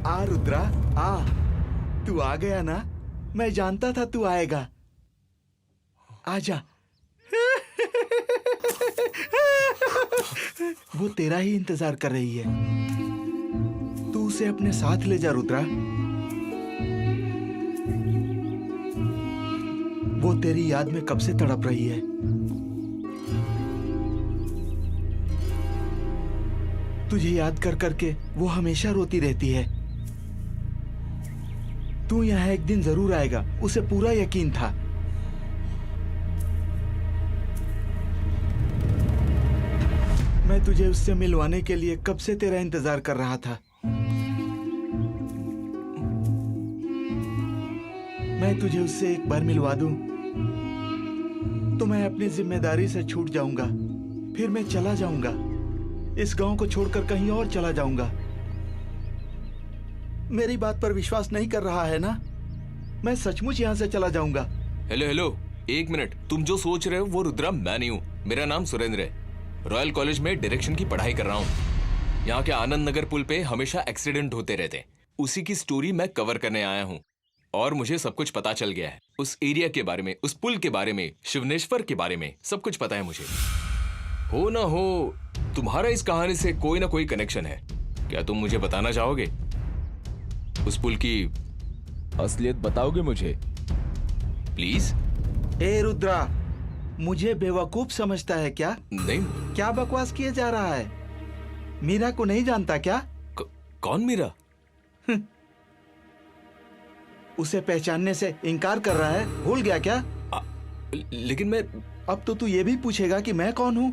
I: आ रुद्रा, आ। तू आ गया ना? मैं जानता था तू आएगा। आजा। वो तेरा ही इंतजार कर रही है। तू उसे अपने साथ ले जा रुद्रा। वो तेरी याद में कब से तड़प रही है। तुझे याद कर करके वो हमेशा रोती रहती है। तू यहाँ एक दिन जरूर आएगा, उसे पूरा यकीन था। मैं तुझे उससे मिलवाने के लिए कब से तेरा इंतजार कर रहा था। मैं तुझे उससे एक बार मिलवा दूं तो मैं अपनी जिम्मेदारी से छूट जाऊंगा। फिर मैं चला जाऊंगा, इस गांव को छोड़कर कहीं और चला जाऊंगा। मेरी बात पर विश्वास नहीं कर रहा है ना? मैं सचमुच यहाँ से चला जाऊंगा।
G: हेलो हेलो, एक मिनट। तुम जो सोच रहे हो वो रुद्रा मैं नहीं हूँ। मेरा नाम सुरेंद्र है। रॉयल कॉलेज में डायरेक्शन की पढ़ाई कर रहा हूँ। यहाँ के आनंद नगर पुल पे हमेशा एक्सीडेंट होते रहते हैं। उसी की स्टोरी मैं कवर करने आया हूँ और मुझे सब कुछ पता चल गया है। उस एरिया के बारे में, उस पुल के बारे में, शिवनेश्वर के बारे में सब कुछ पता है मुझे। हो ना हो तुम्हारा इस कहानी से कोई ना कोई कनेक्शन है। क्या तुम मुझे बताना चाहोगे उस पुल की
H: असलियत बताओगे मुझे?
G: प्लीज।
I: ए रुद्रा, मुझे बेवकूफ समझता है क्या?
G: नहीं।
I: क्या बकवास किए जा रहा है? मीरा को नहीं जानता क्या?
G: कौन मीरा?
I: उसे पहचानने से इनकार कर रहा है, भूल गया क्या?
G: लेकिन मैं...
I: अब तो तू ये भी पूछेगा कि मैं कौन हूँ?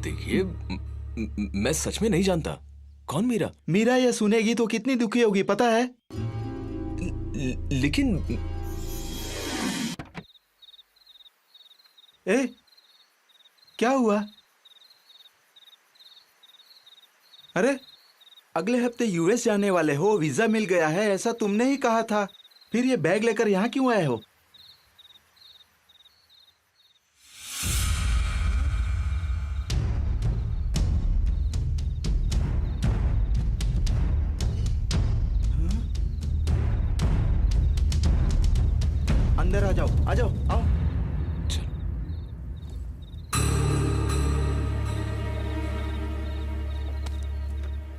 G: देखिए, मैं सच में नहीं जानता। कौन मीरा?
I: मीरा ये सुनेगी तो कितनी दुखी होगी पता है?
G: लेकिन
I: क्या हुआ? अरे अगले हफ्ते यूएस जाने वाले हो, वीजा मिल गया है ऐसा तुमने ही कहा था। फिर ये बैग लेकर यहाँ क्यों आए हो? अंदर आ जाओ, आ जाओ, आओ।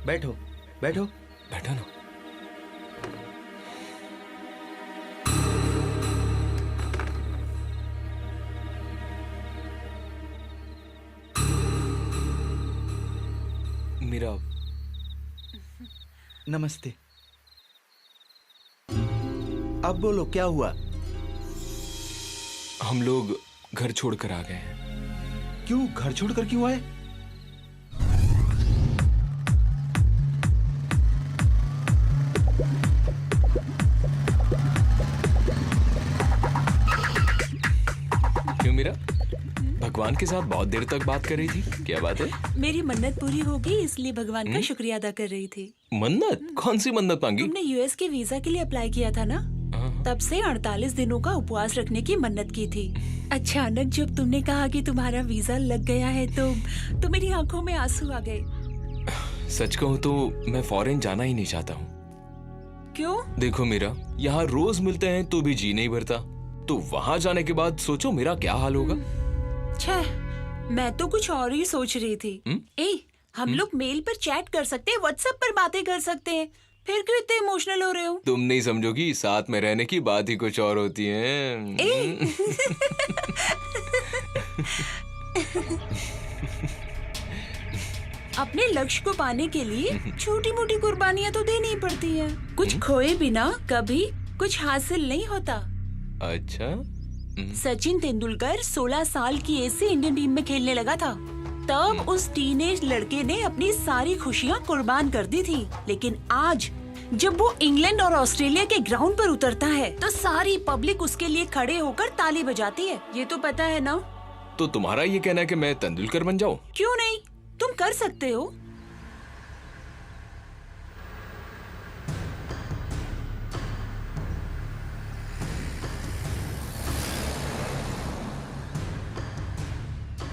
I: बैठो बैठो
G: बैठो ना। मेरा
I: नमस्ते। अब बोलो क्या हुआ?
G: हम लोग घर छोड़कर आ गए हैं।
I: क्यों? घर छोड़कर क्यों आए?
G: क्यों मीरा? भगवान के साथ बहुत देर तक बात कर रही थी, क्या बात है?
B: मेरी मन्नत पूरी होगी इसलिए भगवान का शुक्रिया अदा कर रही थी।
G: मन्नत? कौन सी मन्नत मांगी?
B: तुमने यूएस के वीजा के लिए अप्लाई किया था ना, तब से 48 दिनों का उपवास रखने की मन्नत की थी। अचानक जब तुमने कहा कि तुम्हारा वीजा लग गया है तो मेरी आंखों में आंसू आ गए।
G: सच कहूँ तो मैं फॉरेन जाना ही नहीं चाहता हूँ।
B: क्यों?
G: देखो मीरा, यहाँ रोज मिलते हैं तो भी जी नहीं भरता, तो वहाँ जाने के बाद सोचो मेरा क्या हाल होगा।
B: छह, मैं तो कुछ और ही सोच रही थी। हम लोग मेल पर चैट कर सकते हैं, व्हाट्सएप पर बातें कर सकते हैं, फिर क्यों इतने इमोशनल हो रहे हो?
G: तुम नहीं समझोगी, साथ में रहने की बात ही कुछ और होती है।
B: अपने लक्ष्य को पाने के लिए छोटी मोटी कुर्बानियां तो देनी ही पड़ती हैं। कुछ खोए बिना कभी कुछ हासिल नहीं होता।
G: अच्छा?
B: सचिन तेंदुलकर 16 साल की एज से इंडियन टीम में खेलने लगा था। तब उस टीनेज लड़के ने अपनी सारी खुशियां कुर्बान कर दी थी, लेकिन आज जब वो इंग्लैंड और ऑस्ट्रेलिया के ग्राउंड पर उतरता है तो सारी पब्लिक उसके लिए खड़े होकर ताली बजाती है। ये तो पता है ना?
G: तो तुम्हारा ये कहना है कि मैं तेंदुलकर बन जाऊं?
B: क्यों नहीं, तुम कर सकते हो।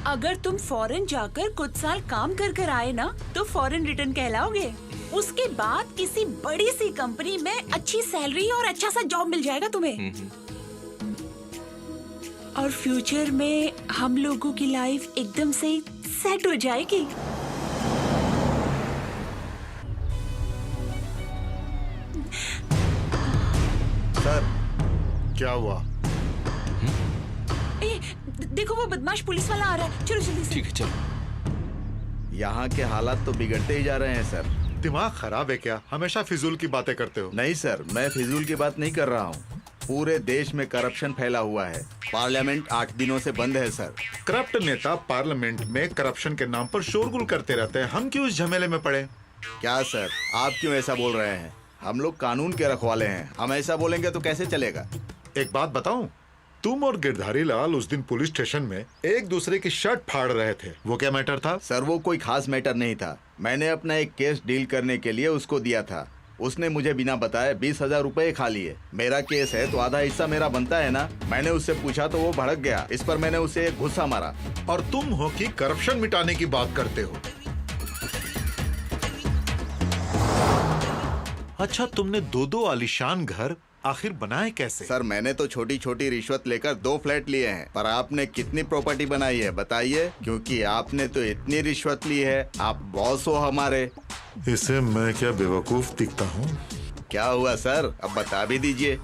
B: अगर तुम फॉरेन जाकर कुछ साल काम कर कर आए ना तो फॉरेन रिटर्न कहलाओगे। उसके बाद किसी बड़ी सी कंपनी में अच्छी सैलरी और अच्छा सा जॉब मिल जाएगा तुम्हें। और फ्यूचर में हम लोगों की लाइफ एकदम से सेट हो जाएगी।
D: सर, क्या हुआ?
B: देखो वो बदमाश पुलिस वाला आ रहा है, चलो जल्दी से।
G: ठीक है, चलो।
I: यहाँ के हालात तो बिगड़ते ही जा रहे हैं सर।
K: दिमाग खराब है क्या? हमेशा फिजूल की बातें करते हो।
I: नहीं सर, मैं फिजूल की बात नहीं कर रहा हूँ। पूरे देश में करप्शन फैला हुआ है। पार्लियामेंट 8 दिनों से बंद है सर।
K: करप्ट नेता पार्लियामेंट में करप्शन के नाम पर शोरगुल करते रहते हैं। हम क्यों इस झमेले में पड़े?
I: क्या सर, आप क्यों ऐसा बोल रहे हैं? हम लोग कानून के रखवाले हैं, हम ऐसा बोलेंगे तो कैसे चलेगा?
K: एक बात बताऊं, तुम और गिरधारी लाल उस दिन पुलिस स्टेशन में एक दूसरे की शर्ट फाड़ रहे थे। वो क्या मैटर था?
I: सर वो कोई खास मैटर नहीं था। मैंने अपना एक केस डील करने के लिए उसको दिया था। उसने मुझे बिना बताए 20,000 रुपए खा लिए। मेरा केस है तो आधा हिस्सा मेरा बनता है ना। मैंने उससे पूछा तो वो भड़क गया। इस पर मैंने उसे एक गुस्सा मारा।
K: और तुम हो कि करप्शन मिटाने की बात करते हो। अच्छा, तुमने 2-2 आलीशान घर आखिर बनाए कैसे?
I: सर मैंने तो छोटी छोटी रिश्वत लेकर 2 फ्लैट लिए हैं, पर आपने कितनी प्रॉपर्टी बनाई है बताइए? क्योंकि आपने तो इतनी रिश्वत ली है, आप बॉस हो हमारे।
K: इसे मैं क्या बेवकूफ दिखता हूँ?
I: क्या हुआ सर, अब बता भी दीजिए।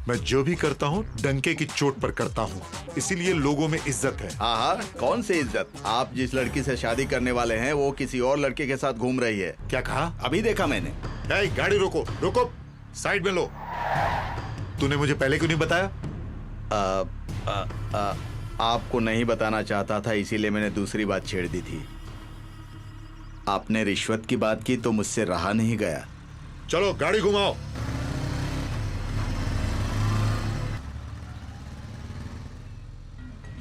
K: मैं जो भी करता हूँ डंके की चोट पर करता हूँ, इसीलिए लोगों में इज्जत है।
I: हाँ, कौन सी इज्जत? आप जिस लड़की से शादी करने वाले हैं वो किसी और लड़के के साथ घूम रही है।
K: क्या कहा?
I: अभी देखा मैंने।
K: गाड़ी रोको, रोको, साइड में लो। तूने मुझे पहले क्यों नहीं बताया?
I: आपको नहीं बताना चाहता था, इसीलिए मैंने दूसरी बात छेड़ दी थी। आपने रिश्वत की बात की तो मुझसे रहा नहीं गया।
K: चलो गाड़ी घुमाओ।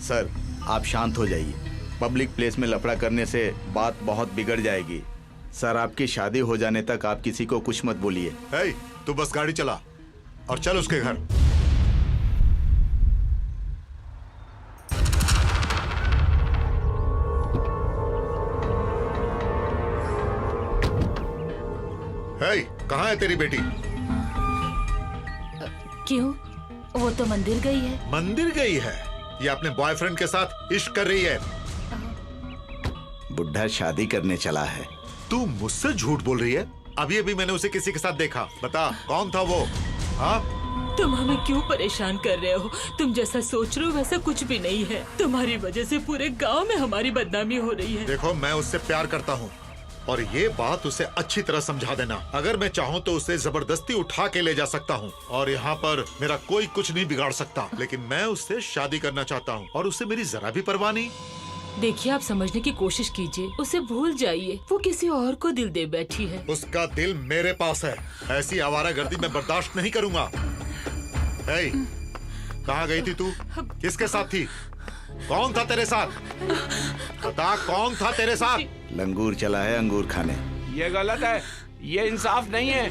I: सर आप शांत हो जाइए। पब्लिक प्लेस में लफड़ा करने से बात बहुत बिगड़ जाएगी। सर आपकी शादी हो जाने तक आप किसी को कुछ मत बोलिए।
K: हे, तू बस गाड़ी चला और चल उसके घर। हे, कहाँ है तेरी बेटी?
J: क्यों? वो तो मंदिर गई है।
K: मंदिर गई है? ये अपने बॉयफ्रेंड के साथ इश्क कर रही है।
I: बुढ़ा शादी करने चला है।
K: तू मुझसे झूठ बोल रही है? अभी अभी मैंने उसे किसी के साथ देखा। बता कौन था वो? हाँ,
L: तुम हमें क्यों परेशान कर रहे हो? तुम जैसा सोच रहे हो वैसा कुछ भी नहीं है। तुम्हारी वजह से पूरे गांव में हमारी बदनामी हो रही है।
K: देखो मैं उससे प्यार करता हूँ और ये बात उसे अच्छी तरह समझा देना। अगर मैं चाहूँ तो उसे जबरदस्ती उठा के ले जा सकता हूँ और यहाँ पर मेरा कोई कुछ नहीं बिगाड़ सकता। लेकिन मैं उससे शादी करना चाहता हूँ और उसे मेरी जरा भी परवाह नहीं।
L: देखिए आप समझने की कोशिश कीजिए, उसे भूल जाइए। वो किसी और को दिल दे बैठी है।
K: उसका दिल मेरे पास है। ऐसी आवारागर्दी मैं बर्दाश्त नहीं करूँगा। हे, कहाँ गई थी तू? किसके साथ थी? कौन था तेरे साथ? बता कौन था तेरे साथ?
I: लंगूर चला है अंगूर खाने।
C: ये गलत है, ये इंसाफ नहीं है।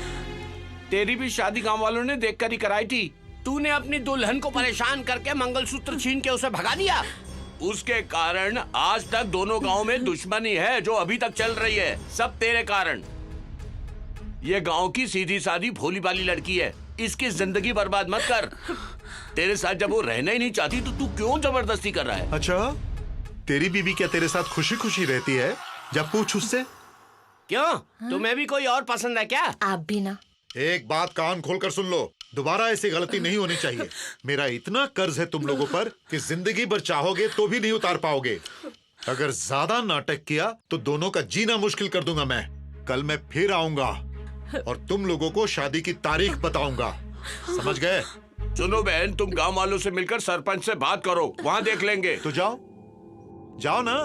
C: तेरी भी शादी गांव वालों ने देखकर ही कराई थी। तूने अपनी दुल्हन को परेशान करके मंगलसूत्र छीन के उसे भगा दिया। उसके कारण आज तक दोनों गांव में दुश्मनी है जो अभी तक चल रही है। सब तेरे कारण। ये गांव की सीधी सादी भोली भाली लड़की है, इसकी जिंदगी बर्बाद मत कर। तेरे साथ जब वो रहना ही नहीं चाहती तो तू क्यों जबरदस्ती कर रहा है?
K: अच्छा, तेरी बीवी क्या तेरे साथ खुशी खुशी रहती है? जब पूछ उससे।
C: क्यों? तुम्हें भी कोई और पसंद है क्या?
J: आप भी ना।
K: एक बात कान खोलकर सुन लो, दोबारा ऐसी गलती नहीं होनी चाहिए। मेरा इतना कर्ज है तुम लोगों पर कि जिंदगी भर चाहोगे तो भी नहीं उतार पाओगे। अगर ज्यादा नाटक किया तो दोनों का जीना मुश्किल कर दूंगा मैं। कल मैं फिर आऊंगा और तुम लोगों को शादी की तारीख बताऊंगा। समझ गए?
C: सुनो बहन, तुम गांव वालों से मिलकर सरपंच से बात करो, वहाँ देख लेंगे।
K: तो जाओ, जाओ ना।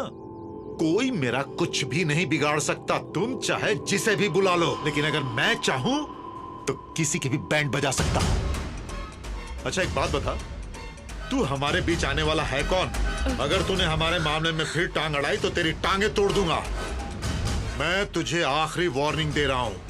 K: कोई मेरा कुछ भी नहीं बिगाड़ सकता। तुम चाहे जिसे भी बुला लो, लेकिन अगर मैं चाहूं तो किसी की भी बैंड बजा सकता हूं। अच्छा एक बात बता, तू हमारे बीच आने वाला है कौन? अगर तूने हमारे मामले में फिर टांग अड़ाई तो तेरी टांगे तोड़ दूंगा। मैं तुझे आखिरी वार्निंग दे रहा हूं।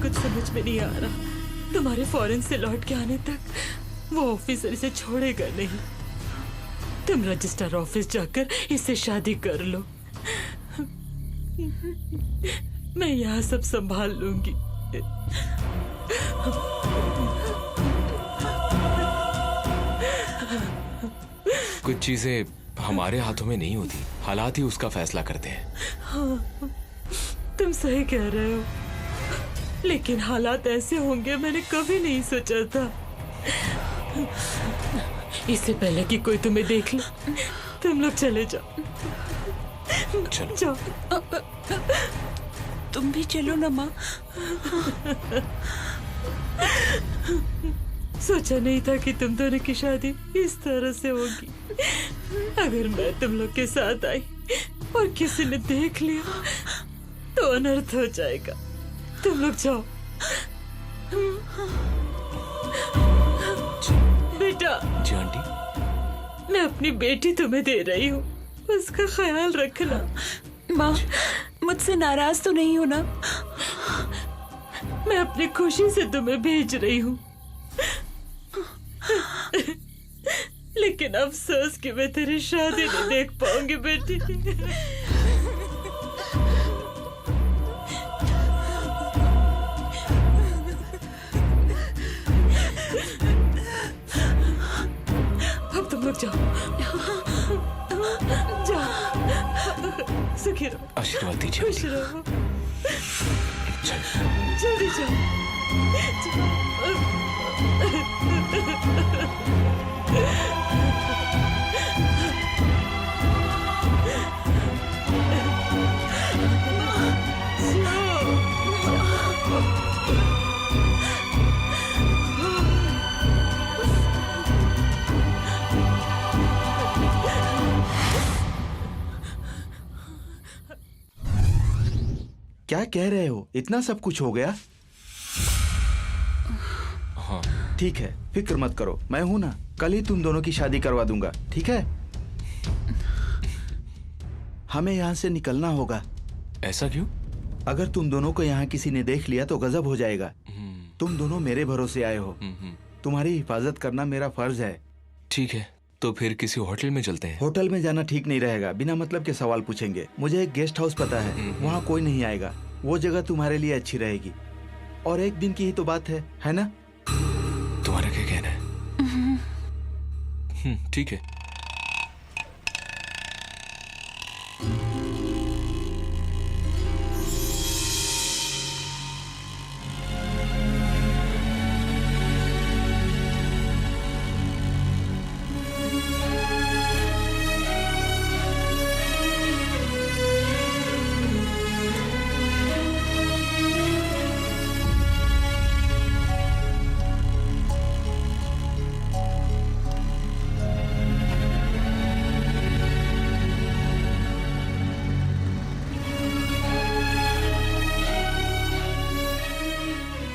L: कुछ समझ में नहीं आ रहा। तुम्हारे फॉरेन से लौट के आने तक वो ऑफिसर इसे छोड़ेगा नहीं। तुम रजिस्टर ऑफिस जाकर इससे शादी कर लो। मैं यहाँ सब संभाल लूंगी।
G: कुछ चीजें हमारे हाथों में नहीं होती, हालात ही उसका फैसला करते हैं।
L: हाँ, तुम सही कह रहे हो, लेकिन हालात ऐसे होंगे मैंने कभी नहीं सोचा था। इससे पहले कि कोई तुम्हें देख ले, तुम लोग चले जाओ।
G: चलो
L: जाओ।
B: तुम भी चलो ना माँ।
L: सोचा नहीं था कि तुम दोनों की शादी इस तरह से होगी। अगर मैं तुम लोग के साथ आई और किसी ने देख लिया तो अनर्थ हो जाएगा। तुम लोग जाओ। बेटा।
G: जी आंटी।
L: मैं अपनी बेटी तुम्हें दे रही हूँ, उसका ख्याल रखना।
B: माँ, मुझसे नाराज तो नहीं हो ना?
L: मैं अपनी खुशी से तुम्हें भेज रही हूँ, लेकिन अफसोस कि मैं तेरी शादी नहीं देख पाऊंगी बेटी। अब तुम लोग जाओ, जाओ, सुखी रहो,
G: आशीर्वाद दीजिए।
L: खुश रहो। जल्दी जाओ।
I: क्या कह रहे हो? इतना सब कुछ हो गया?
G: हाँ।
I: ठीक है, फिक्र मत करो, मैं हूं ना। कल ही तुम दोनों की शादी करवा दूंगा, ठीक है? हमें यहाँ से निकलना होगा।
G: ऐसा क्यों?
I: अगर तुम दोनों को यहाँ किसी ने देख लिया तो गजब हो जाएगा। तुम दोनों मेरे भरोसे आए हो, तुम्हारी हिफाजत करना मेरा फर्ज है।
G: ठीक है, तो फिर किसी होटल में चलते हैं।
I: होटल में जाना ठीक नहीं रहेगा, बिना मतलब के सवाल पूछेंगे। मुझे एक गेस्ट हाउस पता है, वहाँ कोई नहीं आएगा। वो जगह तुम्हारे लिए अच्छी रहेगी। और एक दिन की ही तो बात है ना?
G: तुम्हारा क्या कहना है? ठीक है।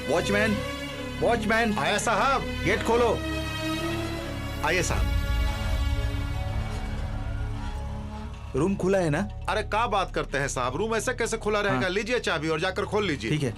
I: वॉचमैन, वॉचमैन,
K: आया साहब।
I: गेट खोलो।
K: आइए साहब।
I: रूम खुला है ना?
K: अरे क्या बात करते हैं साहब, रूम ऐसे कैसे खुला रहेगा?
I: हाँ।
K: लीजिए चाबी और जाकर खोल लीजिए।
I: ठीक है।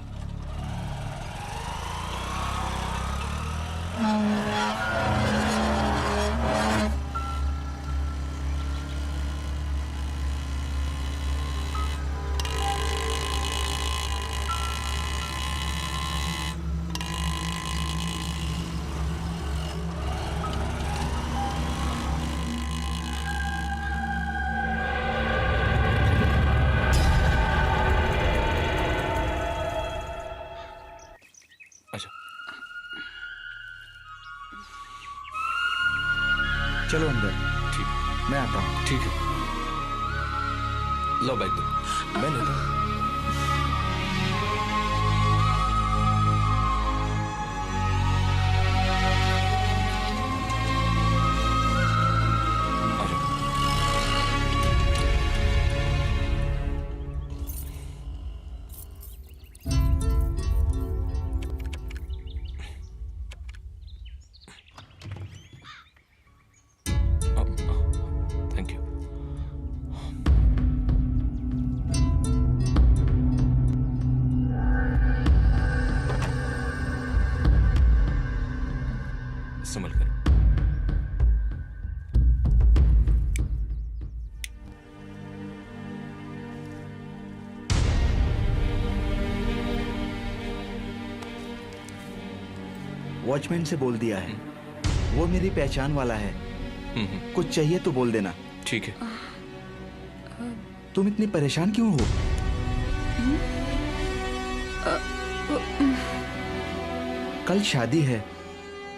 I: चलो अंदर।
G: ठीक,
I: मैं आता हूँ।
G: ठीक है। लो बैग दो, मैं लेता हूँ। संभल कर।
I: वॉचमैन से बोल दिया है, वो मेरी पहचान वाला है। कुछ चाहिए तो बोल देना।
G: ठीक है।
I: तुम इतनी परेशान क्यों हो? कल शादी है,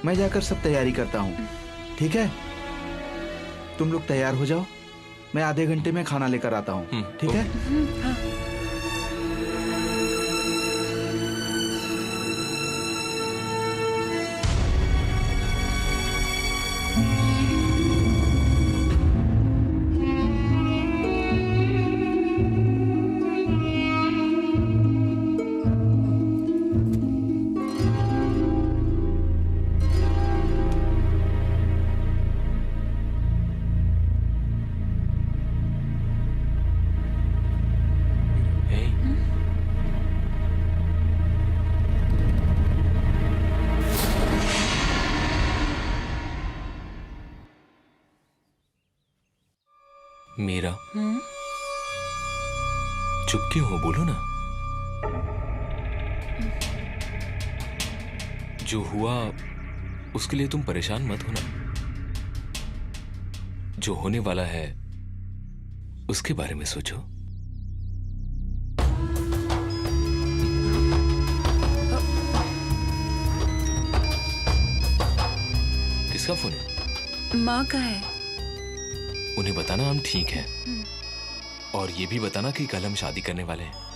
I: मैं जाकर सब तैयारी करता हूँ, ठीक है? तुम लोग तैयार हो जाओ, मैं आधे घंटे में खाना लेकर आता हूँ, ठीक है?
G: मीरा, चुप क्यों हो? बोलो ना। जो हुआ उसके लिए तुम परेशान मत होना। जो होने वाला है उसके बारे में सोचो। किसका फोन है?
B: माँ का है।
G: उन्हें बताना हम ठीक हैं और ये भी बताना कि कल हम शादी करने वाले हैं।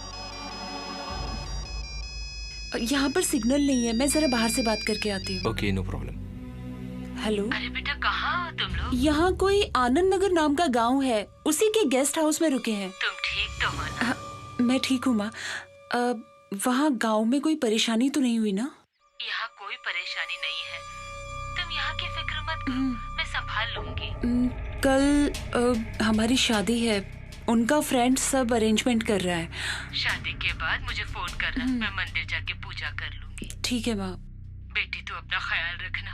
B: यहाँ पर सिग्नल नहीं है, मैं जरा बाहर से बात करके आती हूँ।
G: Okay, no problem.
B: हेलो।
L: अरे बेटा कहाँ हो तुम लोग?
B: यहाँ कोई आनंद नगर नाम का गांव है, उसी के गेस्ट हाउस में रुके हैं।
L: तुम ठीक तो हो ना?
B: मैं ठीक हूँ माँ। वहाँ गांव में कोई परेशानी तो नहीं हुई ना?
L: यहाँ कोई परेशानी नहीं है, तुम यहाँ की फिक्र मत करो, मैं संभाल लूंगी।
B: कल हमारी शादी है, उनका फ्रेंड सब अरेंजमेंट कर रहा है।
L: शादी के बाद मुझे फोन करना, मैं मंदिर जाके पूजा कर लूंगी।
B: ठीक है माँ।
L: बेटी तू अपना ख्याल रखना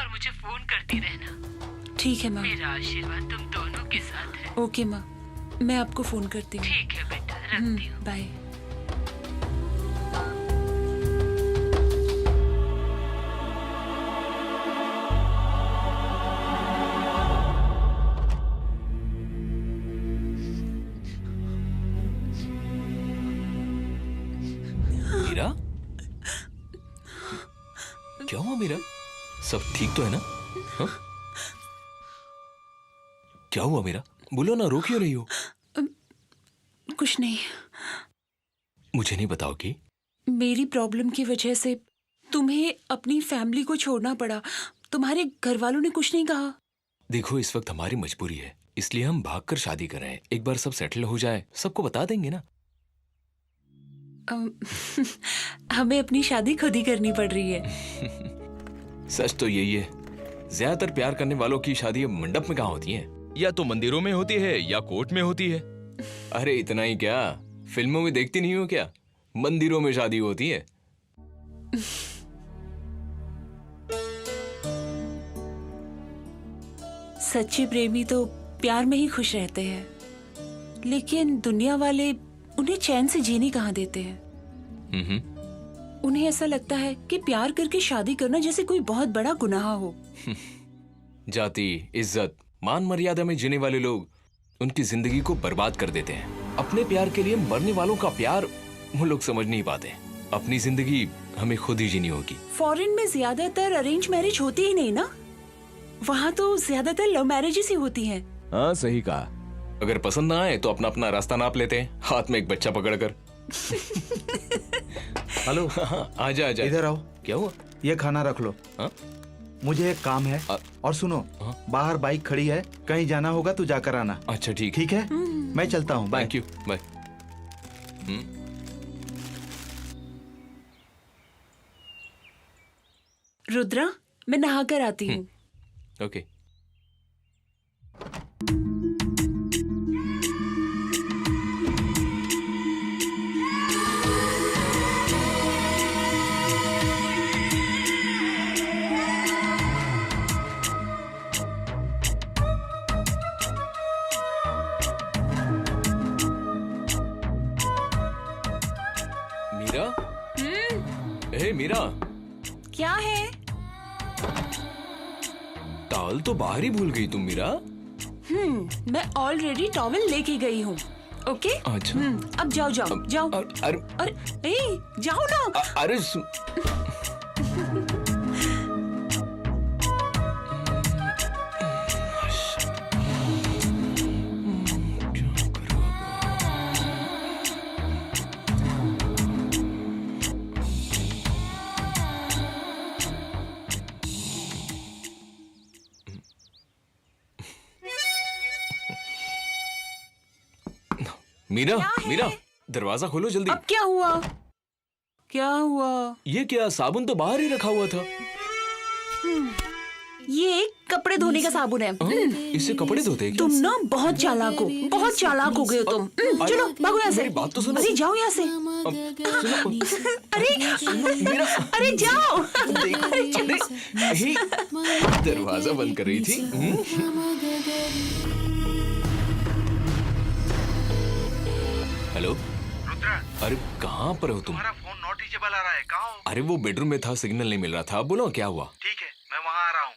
L: और मुझे फोन करती रहना।
B: ठीक है माँ।
L: मेरा आशीर्वाद तुम दोनों के साथ है।
B: ओके माँ, मैं आपको फोन करती हूँ।
L: ठीक है बेटा, रखती हूँ।
B: बाय।
G: मीरा, क्या हुआ मीरा? सब ठीक तो है ना? हा? क्या हुआ मीरा? बोलो ना, रो क्यों रही हो?
B: कुछ नहीं।
G: मुझे नहीं बताओगी?
B: मेरी प्रॉब्लम की वजह से तुम्हें अपनी फैमिली को छोड़ना पड़ा। तुम्हारे घर वालों ने कुछ नहीं कहा?
G: देखो, इस वक्त हमारी मजबूरी है, इसलिए हम भागकर शादी कर रहे हैं। एक बार सब सेटल हो जाए, सबको बता देंगे ना।
B: हमें अपनी शादी खुद ही करनी पड़ रही है।
G: सच तो यही है, ज्यादातर प्यार करने वालों की शादी मंडप में कहाँ होती है? या तो मंदिरों में होती है या कोर्ट में होती है। अरे इतना ही क्या, फिल्मों में देखती नहीं हो क्या? मंदिरों में शादी होती है।
B: सच्चे प्रेमी तो प्यार में ही खुश रहते हैं, लेकिन दुनिया वाले उन्हें चैन से जीने कहाँ देते हैं। उन्हें ऐसा लगता है कि प्यार करके शादी करना जैसे कोई बहुत बड़ा गुनाह हो।
G: जाति, इज्जत, मान मर्यादा में जीने वाले लोग उनकी जिंदगी को बर्बाद कर देते हैं। अपने प्यार के लिए मरने वालों का प्यार वो लोग समझ नहीं पाते। अपनी जिंदगी हमें खुद ही जीनी होगी।
B: फॉरेन में ज्यादातर अरेंज मैरिज होती ही नहीं ना, वहाँ तो ज्यादातर लव मैरिजेस ही होती हैं।
H: हाँ सही कहा।
G: अगर पसंद ना आए तो अपना अपना रास्ता नाप लेते हैं, हाथ में एक बच्चा पकड़कर।
I: हेलो।
G: आजा आजा।
I: इधर आओ।
G: क्या हुआ?
I: ये खाना रख लो। मुझे एक काम है। और सुनो, बाहर बाइक खड़ी है, कहीं जाना होगा तो जाकर आना।
G: अच्छा ठीक।
I: ठीक है, मैं चलता हूँ। Bye.
G: Thank you, bye.
B: Rudra, मैं नहा कर आती हूँ।
G: ओके। मीरा? ए मीरा,
B: क्या है?
G: टॉवल तो बाहर ही भूल गई तुम मीरा।
B: मैं ऑलरेडी टॉवल लेके गई हूँ। ओके।
G: अच्छा।
B: अब जाओ जाओ जाओ। अरे ए, जाओ ना।
G: अरे मीरा, मीरा, दरवाजा खोलो जल्दी।
B: अब क्या हुआ? क्या हुआ?
G: ये क्या, साबुन तो बाहर ही रखा हुआ था।
B: ये कपड़े धोने का साबुन है।
G: इससे कपड़े धोते हैं क्या?
B: तुम ना बहुत चालाक हो, बहुत चालाक हो गए हो तुम। चलो भागो यहाँ से।
G: मेरी बात तो सुनो।
B: अरे जाओ यहाँ से।
G: मीरा,
B: अरे जाओ।
G: अरे दरवाजा बंद कर रही थी। हेलो
I: रुद्रा,
G: अरे कहाँ पर हो तुम?
I: तुम्हारा फोन नॉट रीचेबल आ रहा है, कहाँ हो?
G: अरे वो बेडरूम में था, सिग्नल नहीं मिल रहा था। बोलो क्या हुआ?
I: ठीक है, मैं वहाँ आ रहा हूँ।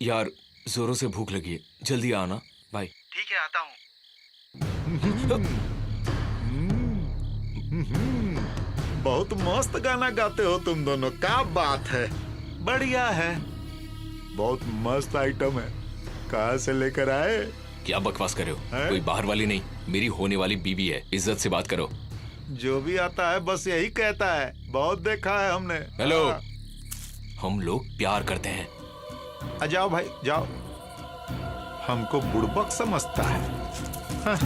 G: यार जोरों से भूख लगी है, जल्दी आना। बाय।
I: ठीक है, आता हूँ।
K: बहुत मस्त गाना गाते हो तुम दोनों, क्या बात है, बढ़िया है। बहुत मस्त आइटम है। कहाँ से लेकर आए?
G: क्या बकवास कर रहे हो?
K: हैं?
G: कोई बाहर वाली नहीं, मेरी होने वाली बीवी है। इज्जत से बात करो।
K: जो भी आता है बस यही कहता है, बहुत देखा है हमने।
G: हेलो,
K: हाँ।
G: हम लोग प्यार करते हैं।
K: जाओ भाई जाओ, हमको बुड़बक समझता है। हाँ।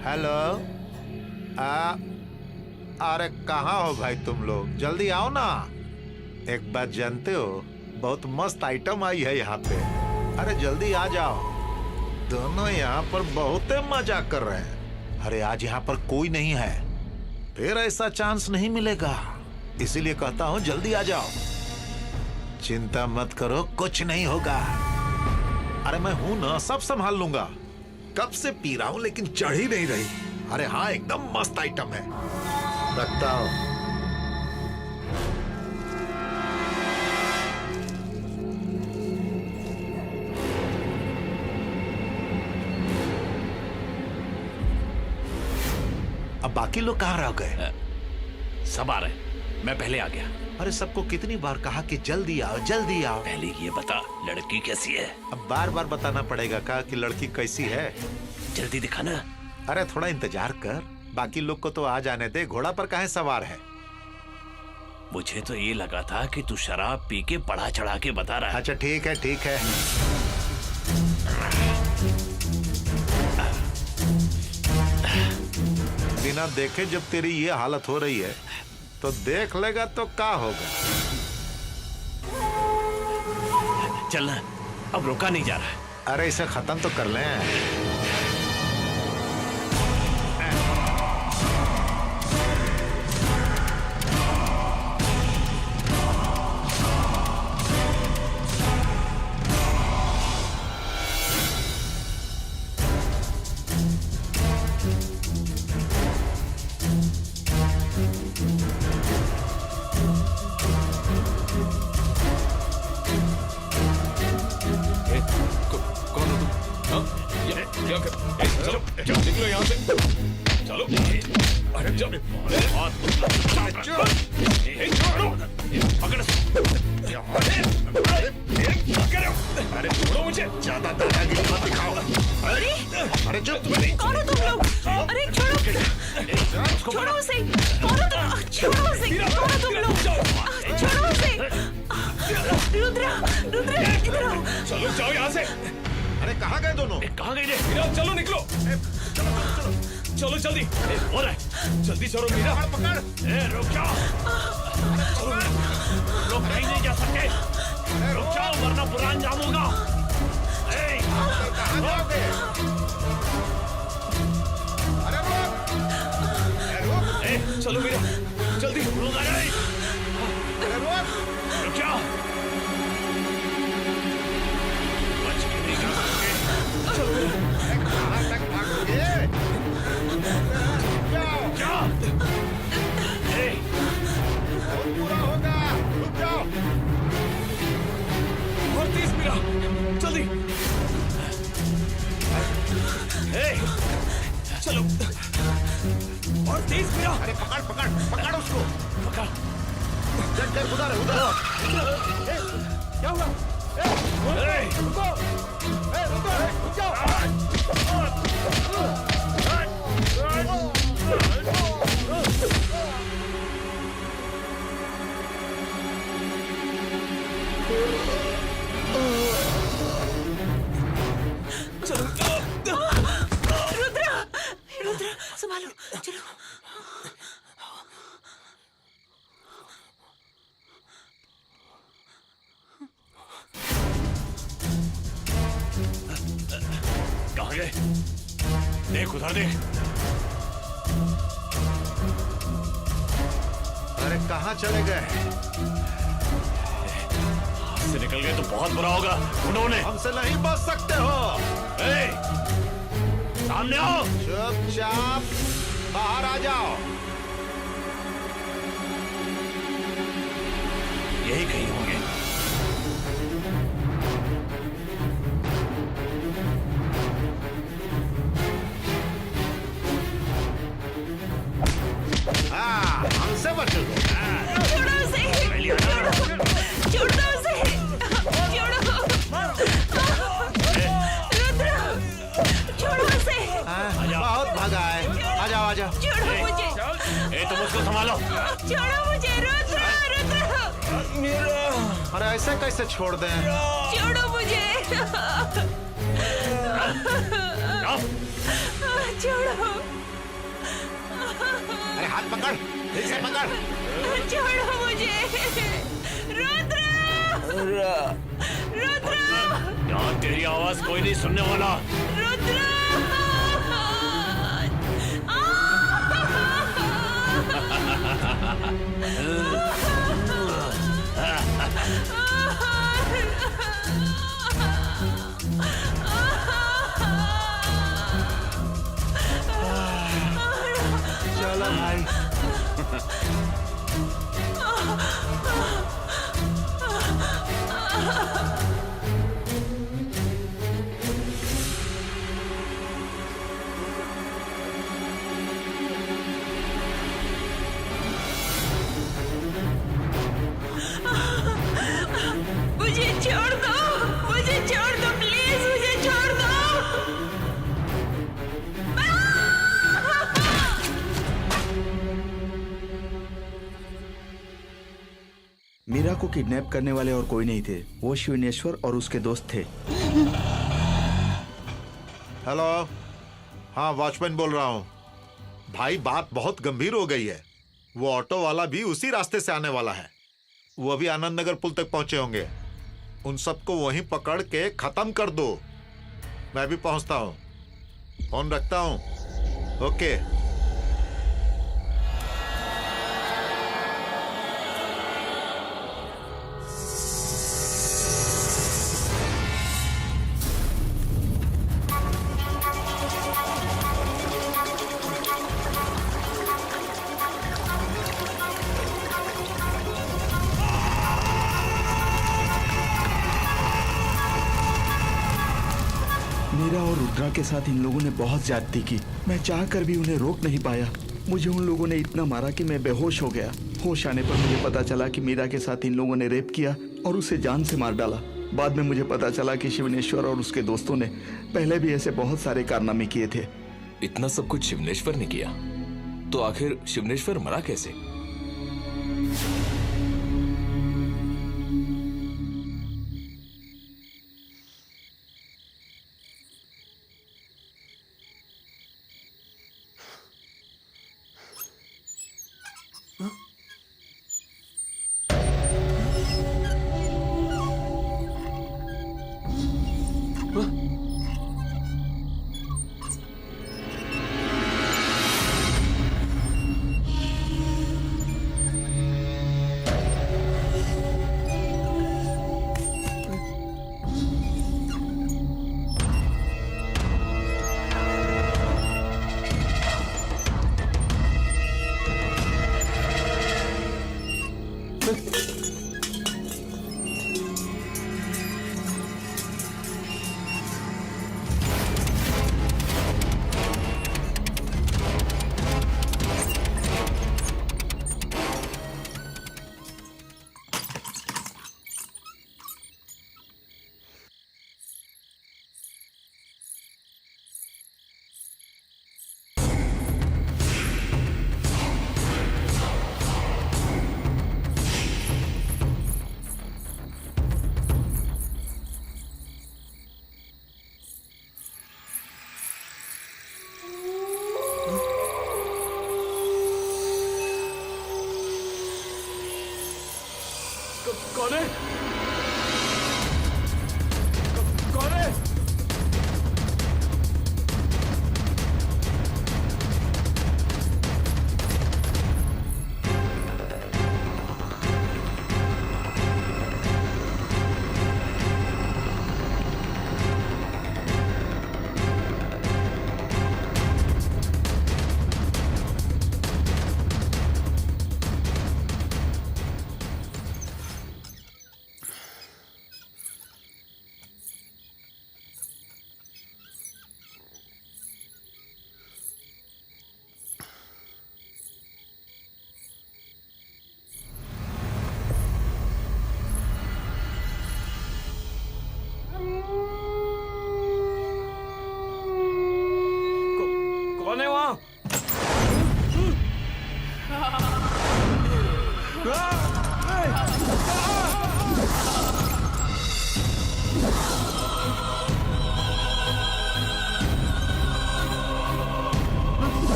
K: हेलो, अरे कहाँ हो भाई तुम लोग? जल्दी आओ ना। एक बात जानते हो, बहुत मस्त आइटम आई है यहाँ पे। अरे जल्दी आ जाओ। दोनों यहाँ पर बहुत मजा कर रहे हैं। अरे आज यहाँ पर कोई नहीं है, फिर ऐसा चांस नहीं मिलेगा। इसीलिए कहता हूँ जल्दी आ जाओ। चिंता मत करो, कुछ नहीं होगा। अरे मैं हूं ना, सब संभाल लूंगा। कब से पी रहा हूं लेकिन चढ़ ही नहीं रही। अरे हाँ, एकदम मस्त आइटम है, रखता हूं। अब बाकी लोग कहाँ रह गए?
A: सब आ रहे। मैं पहले आ गया।
K: अरे सबको कितनी बार कहा कि जल्दी आओ जल्दी आओ।
A: पहले ये बता, लड़की कैसी है?
K: अब बार बार बताना पड़ेगा का कि लड़की कैसी है?
A: जल्दी दिखाना।
K: अरे थोड़ा इंतजार कर, बाकी लोग को तो आ जाने दे। घोड़ा पर काहे सवार है?
A: मुझे तो ये लगा था कि तू शराब पी के बढ़ा चढ़ा के बता रहा है।
K: अच्छा ठीक है ठीक है। बिना देखे जब तेरी ये हालत हो रही है तो देख लेगा तो क्या होगा।
A: चलना, अब रोका नहीं जा रहा है।
K: अरे इसे खत्म तो कर लें।
G: निकलो यहाँ से। चलो। अरे चलो। अरे छोड़ो मुझे।
K: ज्यादा दादागिरी मत दिखाओ। अरे चुप।
B: कौन हो तुम लोग? अरे छोड़ो, छोड़ो उसे। कौन हो तुम? छोड़ो उसे। कौन हो तुम लोग? छोड़ो उसे। रुद्रा, रुद्रा इधर आओ।
G: चलो जाओ यहाँ से।
K: अरे कहाँ गए दोनों?
A: कहाँ गए?
G: मीरा चलो निकलो। चलो जल्दी।
A: हो रहा है,
G: जल्दी चलो मीरा।
K: पकड़।
A: रुक जाओ। लोग कहीं नहीं जा सकते। रुक जाओ वरना बुरा अंजाम होगा।
K: कहाँ जाओगे? अरे रुक।
G: चलो मीरा जल्दी।
A: रुक जाओ। बच के नहीं जा सकते।
K: कहाँ तक भागोगे?
A: जाओ।
K: बहुत बुरा होगा, रुक जाओ।
G: और तेज मीरा, जल्दी। चलो और तेज मीरा।
K: अरे पकड़ पकड़ पकड़ उसको।
A: पकड़।
K: चल चल उधर है, उधर। क्या हुआ? रुको। रुको, रुक जाओ।
B: रुद्रा, रुद्रा संभालो, चलो।
A: कहाँ गए? देख उधर देख।
K: अरे कहाँ चले गए?
A: से निकल गए तो बहुत बुरा होगा। उन्होंने
K: हमसे नहीं बच सकते हो।
A: सामने आओ।
K: चुपचाप बाहर आ जाओ।
A: यही कहीं होंगे।
K: हाँ, हमसे बचो।
L: छोड़ो उसे, छोड़ो उसे, छोड़ो। रुद्र, छोड़ो उसे।
K: बहुत भगा है। आ जाओ आ जाओ।
L: छोड़ो मुझे।
A: तुम उसको संभालो।
L: छोड़ो मुझे रुद्र, रुद्र।
K: अरे ऐसे कैसे छोड़ दें?
L: छोड़ो मुझे। छोड़ो।
K: अरे हाथ पकड़, फिर से पकड़।
L: छोड़ो मुझे। रुद्र, रुद्र।
A: यहाँ तेरी आवाज कोई नहीं सुनने वाला।
L: रुद्र।
K: चलो भाई।
L: मुझे छोड़ दो, मुझे छोड़ दो, प्लीज मुझे छोड़ दो।
I: मीरा को किडनैप करने वाले और कोई नहीं थे, वो शिवनेश्वर और उसके दोस्त थे।
K: हेलो, हाँ वॉचमैन बोल रहा हूँ। भाई बात बहुत गंभीर हो गई है। वो ऑटो वाला भी उसी रास्ते से आने वाला है। वो अभी आनंद नगर पुल तक पहुंचे होंगे। उन सबको वहीं पकड़ के खत्म कर दो। मैं भी पहुंचता हूँ। फोन रखता हूँ। ओके।
I: मीरा और रुद्रा के साथ इन लोगों ने बहुत ज्यादती की। मैं चाहकर भी उन्हें रोक नहीं पाया। मुझे उन लोगों ने इतना मारा कि मैं बेहोश हो गया। होश आने पर मुझे पता चला कि मीरा के साथ इन लोगों ने रेप किया और उसे जान से मार डाला। बाद में मुझे पता चला कि शिवनेश्वर और उसके दोस्तों ने पहले भी ऐसे बहुत सारे कारनामे किए थे।
G: इतना सब कुछ शिवनेश्वर ने किया, तो आखिर शिवनेश्वर मरा कैसे?
C: कौन है वहाँ?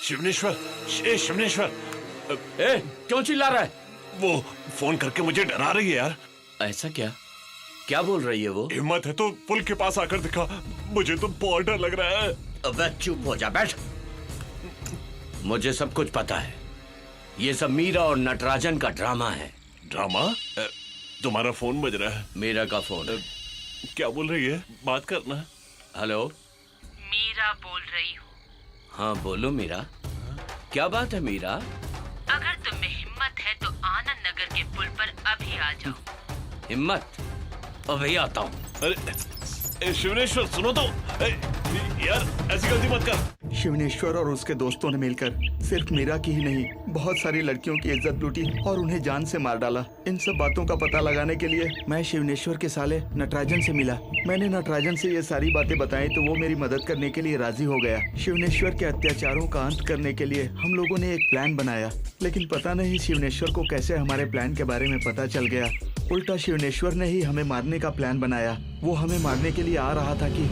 A: शिवनेश्वर, शिवनेश्वर,
C: ए, क्यों चिल्ला रहा है?
A: वो फोन करके मुझे डरा रही है यार।
C: ऐसा क्या? क्या बोल रही है वो?
A: हिम्मत है तो पुल के पास आकर दिखा, मुझे तो बहुत डर लग रहा है।
C: अबे चुप हो जा, बैठ। मुझे सब कुछ पता है। ये सब मीरा और नटराजन का ड्रामा है।
A: ड्रामा? तुम्हारा फोन बज रहा है।
C: मीरा का फोन।
A: क्या बोल रही है? बात करना।
C: हेलो,
B: मीरा बोल रही हूँ।
C: हाँ बोलो मीरा। क्या बात है मीरा?
B: अगर तुम में हिम्मत है तो आनंद नगर के पुल पर अभी आ जाओ।
C: हिम्मत? अभी आता हूँ।
A: अरे शिवनेश्वर सुनो तो। यार ऐसी गलती मत कर।
I: शिवनेश्वर और उसके दोस्तों ने मिलकर सिर्फ मीरा की ही नहीं, बहुत सारी लड़कियों की इज्जत लूटी और उन्हें जान से मार डाला। इन सब बातों का पता लगाने के लिए मैं शिवनेश्वर के साले नटराजन से मिला। मैंने नटराजन से ये सारी बातें बताई तो वो मेरी मदद करने के लिए राजी हो गया। शिवनेश्वर के अत्याचारों का अंत करने के लिए हम लोगों ने एक प्लान बनाया, लेकिन पता नहीं शिवनेश्वर को कैसे हमारे प्लान के बारे में पता चल गया। उल्टा शिवनेश्वर ने ही हमें मारने का प्लान बनाया। वो हमें मारने के लिए आ रहा था कि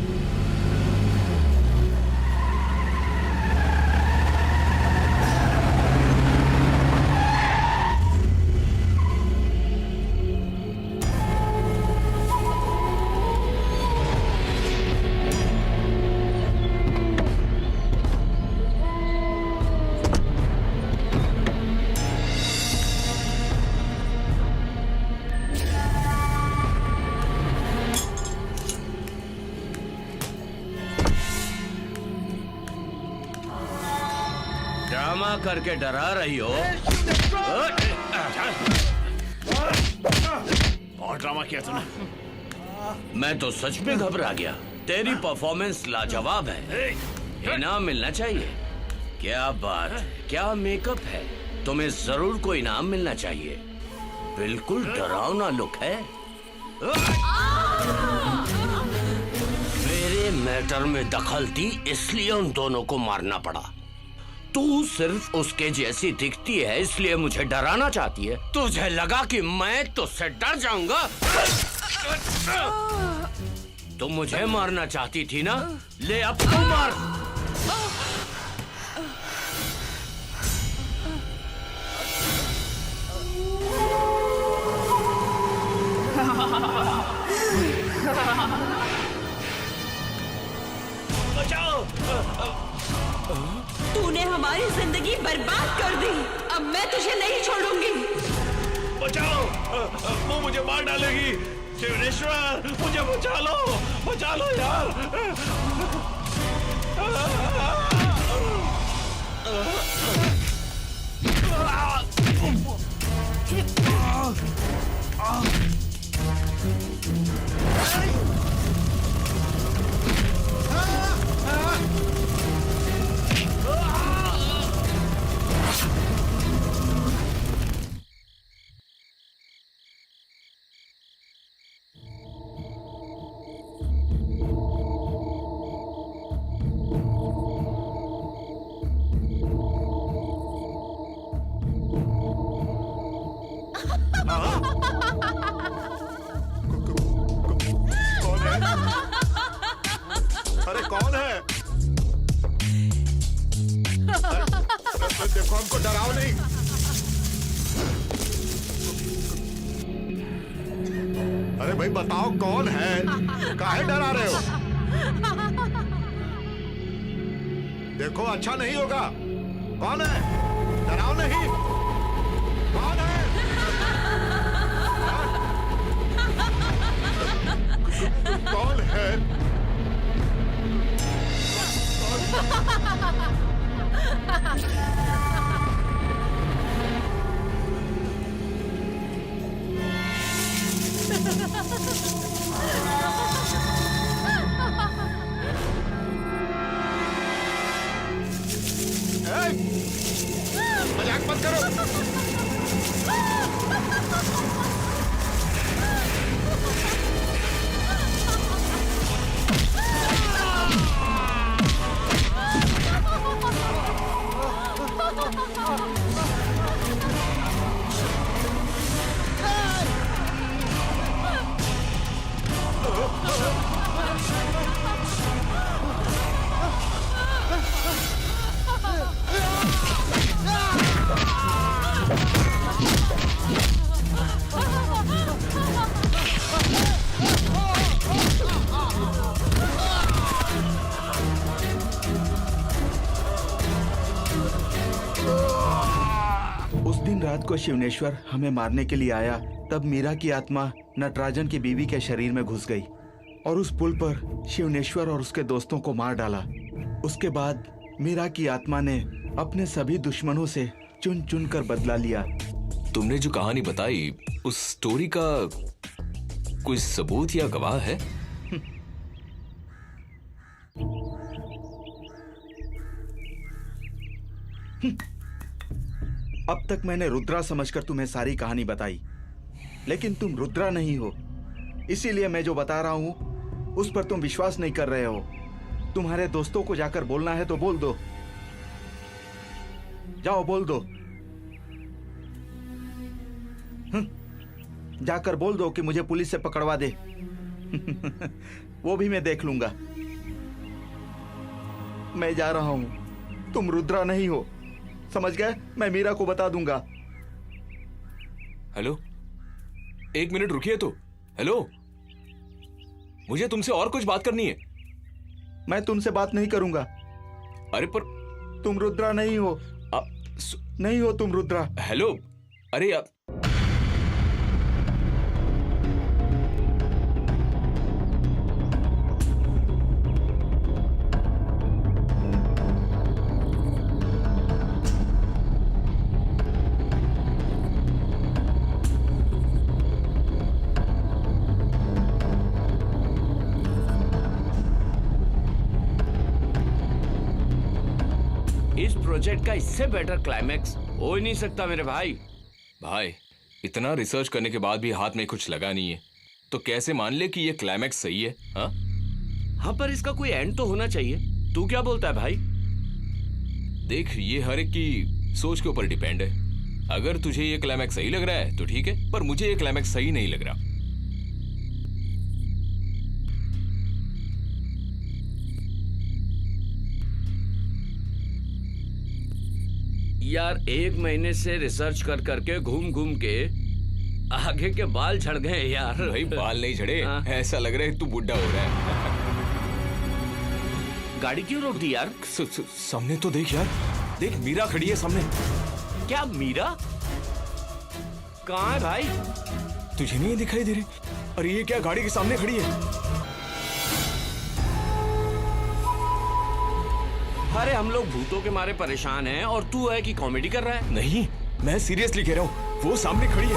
C: ड्रामा करके डरा रही हो?
A: बहुत ड्रामा किया तूने।
C: मैं तो सच में घबरा गया। तेरी परफॉर्मेंस लाजवाब है, इनाम मिलना चाहिए। क्या बात है, क्या मेकअप है। तुम्हें जरूर कोई इनाम मिलना चाहिए। बिल्कुल डरावना लुक है। मेरे मैटर में दखल दी इसलिए उन दोनों को मारना पड़ा। तू सिर्फ उसके जैसी दिखती है इसलिए मुझे डराना चाहती है। तुझे लगा कि मैं तुझसे डर जाऊंगा? तुम मुझे मारना चाहती थी ना? ले अब तू मार।
A: बचाओ!
B: तूने हमारी जिंदगी बर्बाद कर दी। अब मैं तुझे नहीं छोड़ूंगी।
A: बचाओ! वो मुझे मार डालेगी। शिवनेश्वर मुझे बचा लो यार।
K: अरे कौन है? देखो हमको डराओ नहीं। अरे भाई बताओ कौन है? काहे डरा रहे हो? देखो अच्छा नहीं होगा। कौन है? डराओ नहीं। कौन है? कौन है?
I: को शिवनेश्वर हमें मारने के लिए आया, तब मीरा की आत्मा नटराजन की बीवी के शरीर में घुस गई और उस पुल पर शिवनेश्वर और उसके दोस्तों को मार डाला। उसके बाद मीरा की आत्मा ने अपने सभी दुश्मनों से चुन चुन कर बदला लिया।
G: तुमने जो कहानी बताई, उस स्टोरी का कोई सबूत या गवाह है?
I: अब तक मैंने रुद्रा समझकर तुम्हें सारी कहानी बताई, लेकिन तुम रुद्रा नहीं हो, इसीलिए मैं जो बता रहा हूं उस पर तुम विश्वास नहीं कर रहे हो। तुम्हारे दोस्तों को जाकर बोलना है तो बोल दो, जाओ बोल दो। जाकर बोल दो कि मुझे पुलिस से पकड़वा दे। वो भी मैं देख लूंगा। मैं जा रहा हूं, तुम रुद्रा नहीं हो, समझ गए? मैं मीरा को बता दूंगा।
G: हेलो, 1 मिनट रुकिए तो। हेलो, मुझे तुमसे और कुछ बात करनी है।
I: मैं तुमसे बात नहीं करूंगा।
G: अरे पर
I: तुम रुद्रा नहीं हो। नहीं हो तुम रुद्रा।
G: हेलो, अरे यार,
C: इस प्रोजेक्ट का इससे बेटर क्लाइमैक्स हो ही नहीं सकता मेरे भाई।
G: भाई, इतना रिसर्च करने के बाद भी हाथ में कुछ लगा नहीं है, तो कैसे मान ले कि ये क्लाइमैक्स सही है?
C: हाँ, पर इसका कोई एंड तो होना चाहिए। तू क्या बोलता है भाई?
G: देख, ये हर एक की सोच के ऊपर डिपेंड है। अगर तुझे ये क्लाइमैक्स सही लग रहा है तो ठीक है, पर मुझे ये क्लाइमैक्स सही नहीं लग रहा।
C: यार, 1 महीने से रिसर्च कर करके घूम घूम के आगे के बाल झड़ गए यार।
G: भाई, बाल नहीं झड़े, ऐसा लग रहा है तू बुढ़ा हो रहा है।
C: गाड़ी क्यों रोक दी यार?
G: सामने तो देख यार, देख मीरा खड़ी है सामने।
C: क्या मीरा? कहाँ है भाई?
G: तुझे नहीं दिखाई दे रही? अरे ये क्या गाड़ी के सामने खड़ी है?
C: अरे हम लोग भूतों के मारे परेशान हैं और तू है कि कॉमेडी कर रहा है?
G: नहीं, मैं सीरियसली कह रहा हूँ, वो सामने खड़ी है।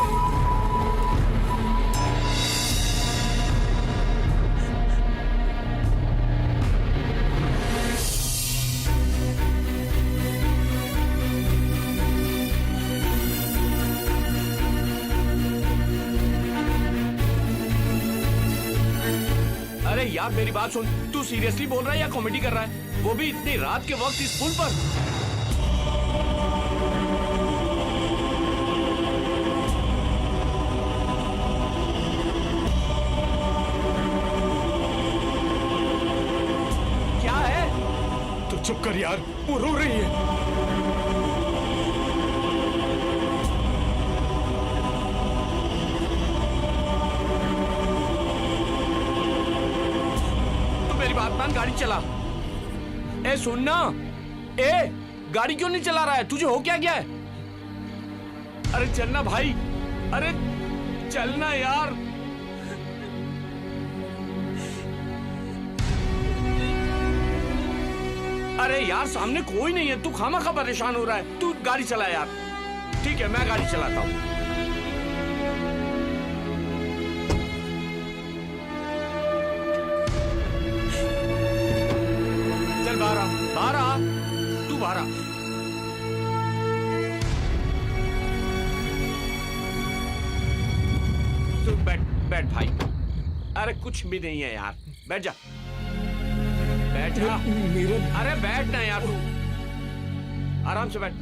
C: अरे यार, मेरी बात सुन, तू सीरियसली बोल रहा है या कॉमेडी कर रहा है? वो भी इतनी रात के वक्त इस पुल पर? क्या है?
G: तो चुप कर यार, वो रो रही है।
C: मेरी बात मान, गाड़ी चला। ए सुनना, ए गाड़ी क्यों नहीं चला रहा है? तुझे हो क्या गया है? अरे चलना भाई, अरे चलना यार। अरे यार, सामने कोई नहीं है, तू खामखा परेशान हो रहा है। तू गाड़ी चला यार। ठीक है, मैं गाड़ी चलाता हूँ। बाहर आ, तू बाहर आ। तू बैठ भाई। अरे कुछ भी नहीं है यार, बैठ जा, बैठ जा।
G: मेरा
C: अरे बैठ ना यार, तू आराम से बैठ।